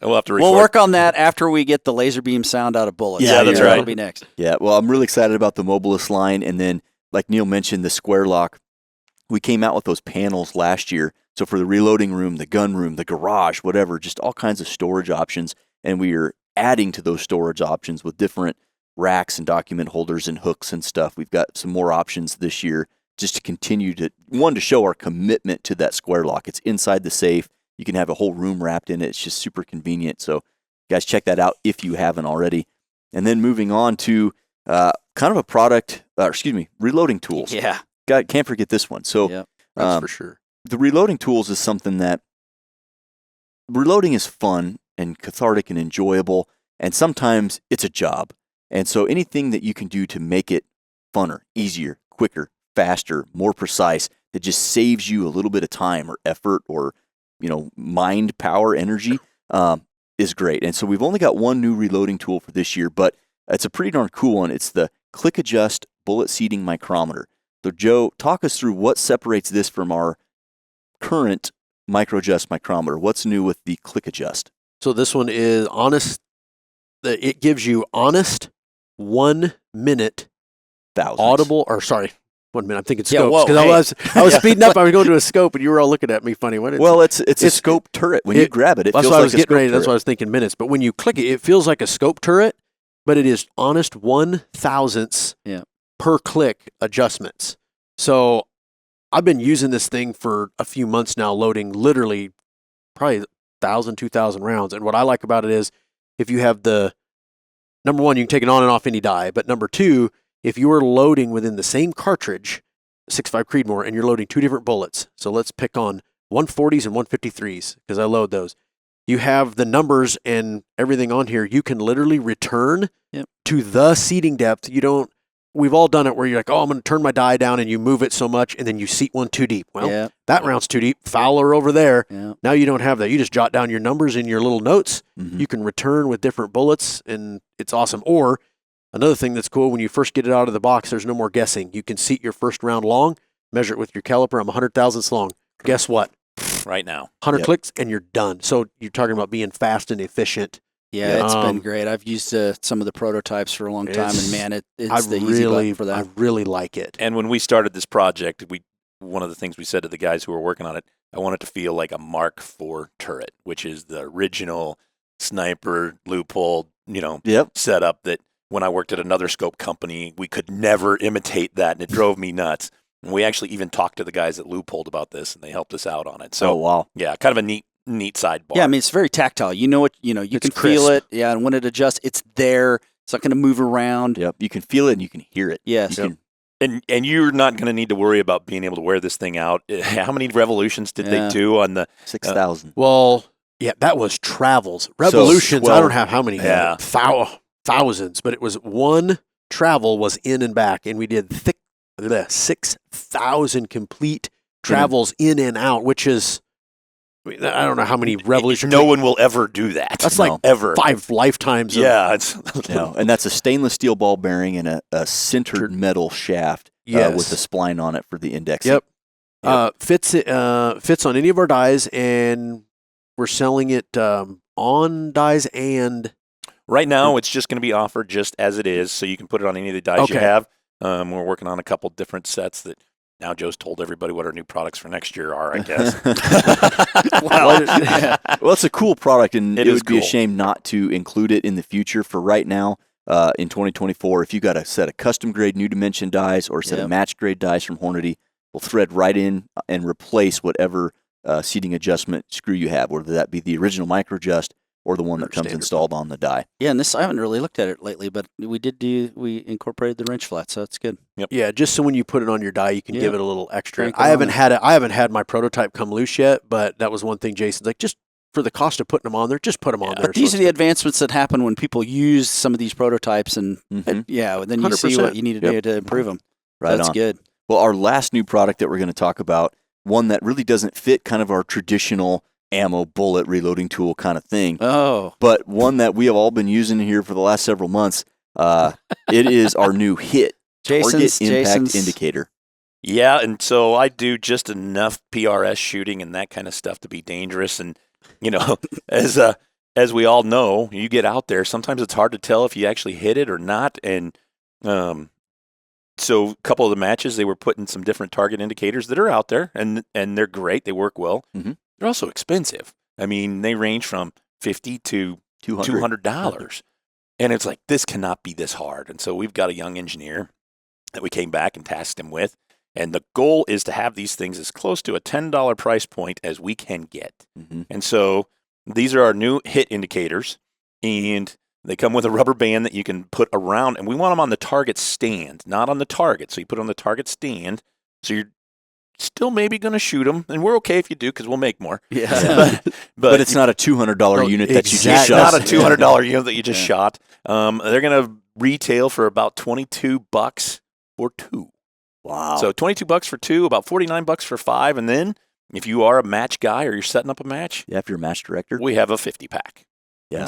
We'll have to record. We'll work on that after we get the laser beam sound out of bullets. Yeah, that's That'll right. be next. Yeah, well, I'm really excited about the Mobilis line. And then, like Neil mentioned, the square lock. We came out with those panels last year. So for the reloading room, the gun room, the garage, whatever, just all kinds of storage options. And we are adding to those storage options with different racks and document holders and hooks and stuff. We've got some more options this year just to continue to show our commitment to that square lock. It's inside the safe. You can have a whole room wrapped in it. It's just super convenient. So guys, check that out if you haven't already. And then moving on to kind of a product, reloading tools. Yeah. Can't forget this one. So Yep. That's for sure. the reloading tools is something that reloading is fun and cathartic and enjoyable, and sometimes it's a job. And so anything that you can do to make it funner, easier, quicker, faster, more precise, that just saves you a little bit of time or effort or mind power, energy, is great. And so we've only got one new reloading tool for this year, but it's a pretty darn cool one. It's the Click Adjust Bullet Seating Micrometer. So Joe, talk us through what separates this from our current Micro Adjust micrometer. What's new with the Click Adjust? So this one is honest. It gives you honest 1 minute Thousands. audible, or sorry, 1 minute. I'm thinking Yeah, scopes whoa, because hey. I was speeding up. I was going to a scope, and you were all looking at me funny. What? Well, it's a scope turret. When you grab it, it that's feels why like I was a getting scope ready. That's turret. why I was thinking minutes. But when you click it, it feels like a scope turret, but it is honest 1/1000th Yeah. per click adjustments. So I've been using this thing for a few months now, loading literally probably 1,000, 2,000 rounds. And what I like about it is if you have the number one, you can take it on and off any die. But number two, if you are loading within the same cartridge, 6.5 Creedmoor, and you're loading two different bullets. So let's pick on 140s and 153s because I load those. You have the numbers and everything on here. You can literally return to the seating depth. We've all done it where you're like, oh, I'm going to turn my die down, and you move it so much, and then you seat one too deep. Well, that round's too deep. Fowler over there. Yeah. Now you don't have that. You just jot down your numbers in your little notes. Mhm. You can return with different bullets, and it's awesome. Or another thing that's cool, when you first get it out of the box, there's no more guessing. You can seat your first round long, measure it with your caliper. I'm 100,000ths long. Guess what? right now. 100 clicks, and you're done. So you're talking about being fast and efficient. Yeah, it's been great. I've used some of the prototypes for a long time, and man, it's the easy button for that. I really like it. And when we started this project, one of the things we said to the guys who were working on it, I want it to feel like a Mark IV turret, which is the original sniper loophole, setup that when I worked at another scope company, we could never imitate that, and it drove me nuts. And we actually even talked to the guys at Loophole about this, and they helped us out on it. So, wow. Yeah, kind of a neat sidebar. Yeah, I mean, it's very tactile. You know what, you can feel it. Yeah, and when it adjusts, it's there. It's not going to move around. Yep, you can feel it and you can hear it. Yes. You can And you're not going to need to worry about being able to wear this thing out. How many revolutions did they do on the 6,000? Well, yeah, that was travels. Revolutions, I don't have how many. Yeah. Thousands, but it was one travel was in and back, and we did 6,000 complete travels in and out, which is, I don't know how many revolutions. No one will ever do that. That's like ever 5 lifetimes. Yeah, it's No, and that's a stainless steel ball bearing and a sintered metal shaft with the spline on it for the indexing. Yep. Fits on any of our dies, and we're selling it on dies and. Right now, it's just going to be offered just as it is, so you can put it on any of the dies you have. We're working on a couple different sets that now Joe's told everybody what our new products for next year are, I guess. Well, it's a cool product, and it would be a cool. shame not to include it in the future. For right now, in 2024, if you got a set of custom-grade new dimension dies or a set of match-grade dies from Hornady, we'll thread right in and replace whatever seating adjustment screw you have, whether that be the original micro-adjust or the one that comes installed on the die. Yeah, and this, I haven't really looked at it lately, but we incorporated the wrench flat, so that's good. Yep. Yeah, just so when you put it on your die, you can give it a little extra. Crank it I haven't on had my prototype come loose yet, but that was one thing Jason's like, just for the cost of putting them on there, just put them on there. But these are the advancements that happen when people use some of these prototypes, and then you 100%. see what you need to do to improve them. Right That's on. good. Well, our last new product that we're going to talk about, one that really doesn't fit kind of our traditional ammo bullet reloading tool kind of thing. Oh. But one that we have all been using here for the last several months. It is our new HIT, Target Impact Indicator. Yeah, and so I do just enough PRS shooting and that kind of stuff to be dangerous. And, as we all know, you get out there, sometimes it's hard to tell if you actually hit it or not. And so a couple of the matches, they were putting some different target indicators that are out there, and they're great. They work well. Mm-hmm. They're also expensive. I mean, they range from $50 to $200. And it's like, this cannot be this hard. And so we've got a young engineer that we came back and tasked him with. And the goal is to have these things as close to a $10 price point as we can get. Mm-hmm. And so these are our new HIT indicators. And they come with a rubber band that you can put around. And we want them on the target stand, not on the target. So you put it on the target stand. So you're still maybe going to shoot them, and we're okay if you do because we'll make more. Yeah. But it's not a $200 unit that you just shot. Not a $200 unit that you just shot. They're going to retail for about $22 for 2. Wow. So $22 for 2, about $49 for 5, and then if you are a match guy or you're setting up a match, if you're a match director, we have a 50-pack. Yeah.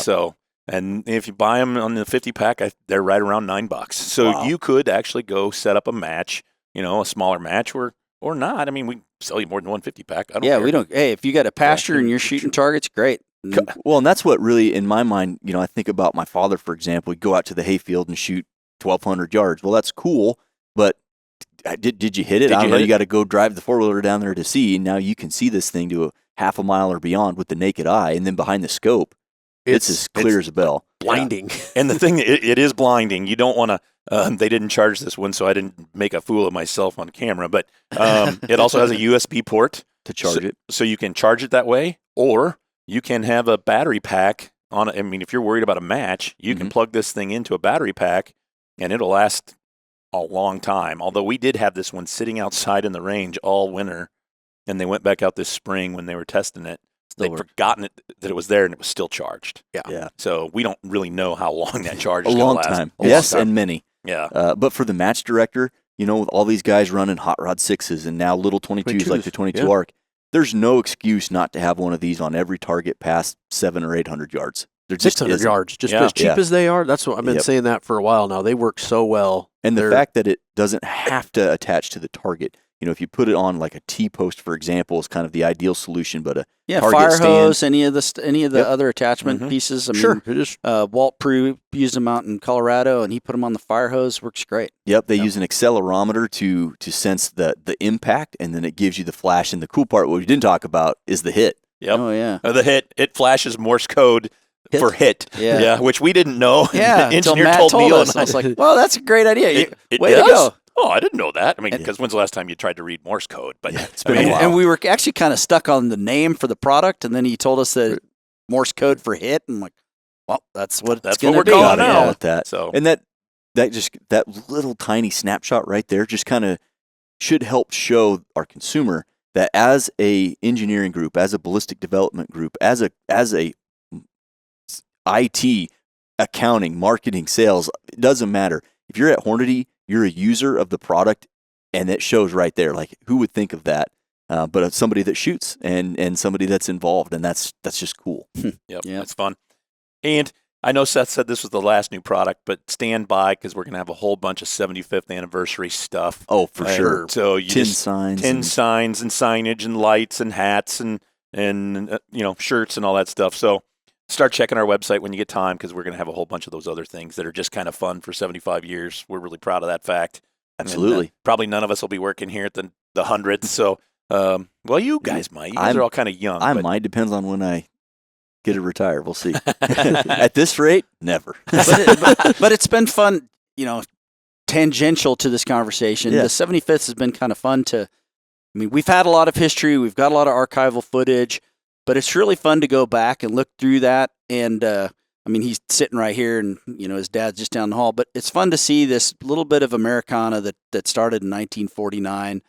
And if you buy them on the 50-pack, they're right around $9. So you could actually go set up a match, a smaller match or not. I mean, we sell you more than one 50-pack. I don't care. We don't. Hey, if you got a pasture and you're shooting targets, great. Well, and that's what really, in my mind, I think about my father, for example. We'd go out to the hayfield and shoot 1,200 yards. Well, that's cool, but did you hit it? I don't know. You got to go drive the four-wheeler down there to see. Now you can see this thing to a half a mile or beyond with the naked eye, and then behind the scope, it's as clear as a bell. Blinding. Yeah. And the thing, it is blinding. You don't want to. They didn't charge this one, so I didn't make a fool of myself on camera. But it also has a USB port to charge it. So you can charge it that way, or you can have a battery pack on it. I mean, if you're worried about a match, you can plug this thing into a battery pack, and it'll last a long time. Although we did have this one sitting outside in the range all winter, and they went back out this spring when they were testing it. They'd forgotten that it was there, and it was still charged. Yeah. So we don't really know how long that charge is going to last. A long time. Yes, and many. Yeah. But for the match director, with all these guys running hot rod 6s and now little 22s like the 22 ARC, there's no excuse not to have one of these on every target past 700 or 800 yards. They're just 600 yards, just as cheap as they are. That's what I've been saying that for a while now. They work so well. And the fact that it doesn't have to attach to the target. If you put it on like a T-post, for example, is kind of the ideal solution. But target fire stand, hose, any of the other attachment pieces. I mean, Walt Prue used them out in Colorado, and he put them on the fire hose. Works great. Yep, they use an accelerometer to sense the impact, and then it gives you the flash. And the cool part, what we didn't talk about, is the hit. Yep. Oh yeah, the hit. It flashes Morse code for hit. Yeah, which we didn't know. Yeah, the engineer Matt told Neil, us. I was like, well, that's a great idea. Way does? to go. Oh, I didn't know that. I mean, because when's the last time you tried to read Morse code? But it's been a while. And we were actually kind of stuck on the name for the product, and then he told us that Morse code for hit, and I'm like, well, that's what we're calling now. That. So, and that that little tiny snapshot right there just kind of should help show our consumer that as a engineering group, as a ballistic development group, as a IT, accounting, marketing, sales, it doesn't matter. If you're at Hornady, you're a user of the product, and it shows right there. Like, who would think of that? But somebody that shoots and somebody that's involved, and that's just cool. Yep, that's fun. And I know Seth said this was the last new product, but stand by because we're going to have a whole bunch of 75th anniversary stuff. Oh, for sure. So you tin signs and signage and lights and hats and shirts and all that stuff. So start checking our website when you get time because we're going to have a whole bunch of those other things that are just kind of fun for 75 years. We're really proud of that fact. Absolutely. And, probably none of us will be working here at the 100th. So, well, you guys might. You guys are all kind of young. I might. Depends on when I get to retire. We'll see. At this rate, never. but it's been fun, tangential to this conversation. Yeah. The 75th has been kind of fun we've had a lot of history. We've got a lot of archival footage, but it's really fun to go back and look through that. And, he's sitting right here and, his dad's just down the hall, but it's fun to see this little bit of Americana that started in 1949,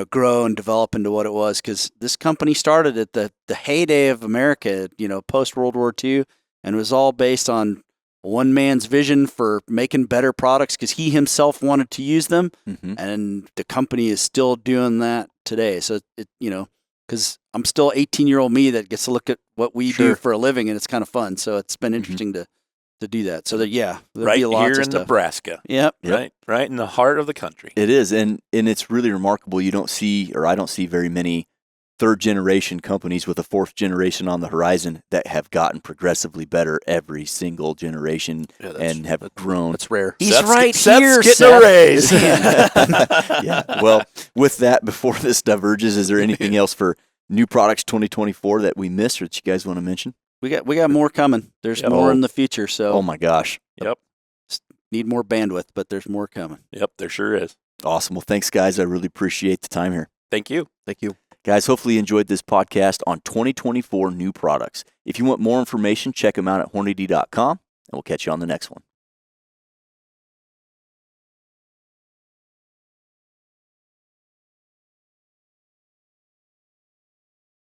grow and develop into what it was. Cause this company started at the heyday of America, post World War II, and it was all based on one man's vision for making better products because he himself wanted to use them. Mm-hmm. And the company is still doing that today. So because I'm still 18-year-old me that gets to look at what we do for a living, and it's kind of fun. So it's been interesting to do that. So there'll right be a lot here of in stuff. Nebraska. Yep. Right in the heart of the country. It is, and it's really remarkable. You don't see, or I don't see very many third-generation companies with a fourth generation on the horizon that have gotten progressively better every single generation and have grown. That's rare. He's Seth's right Seth's here, getting Seth. a raise. Yeah. Well, with that, before this diverges, is there anything else for New Products 2024 that we missed or that you guys want to mention? We got more coming. There's more in the future. So oh my gosh. Yep. Need more bandwidth, but there's more coming. Yep, there sure is. Awesome. Well, thanks, guys. I really appreciate the time here. Thank you. Thank you. Guys, hopefully you enjoyed this podcast on 2024 new products. If you want more information, check them out at Hornady.com, and we'll catch you on the next one.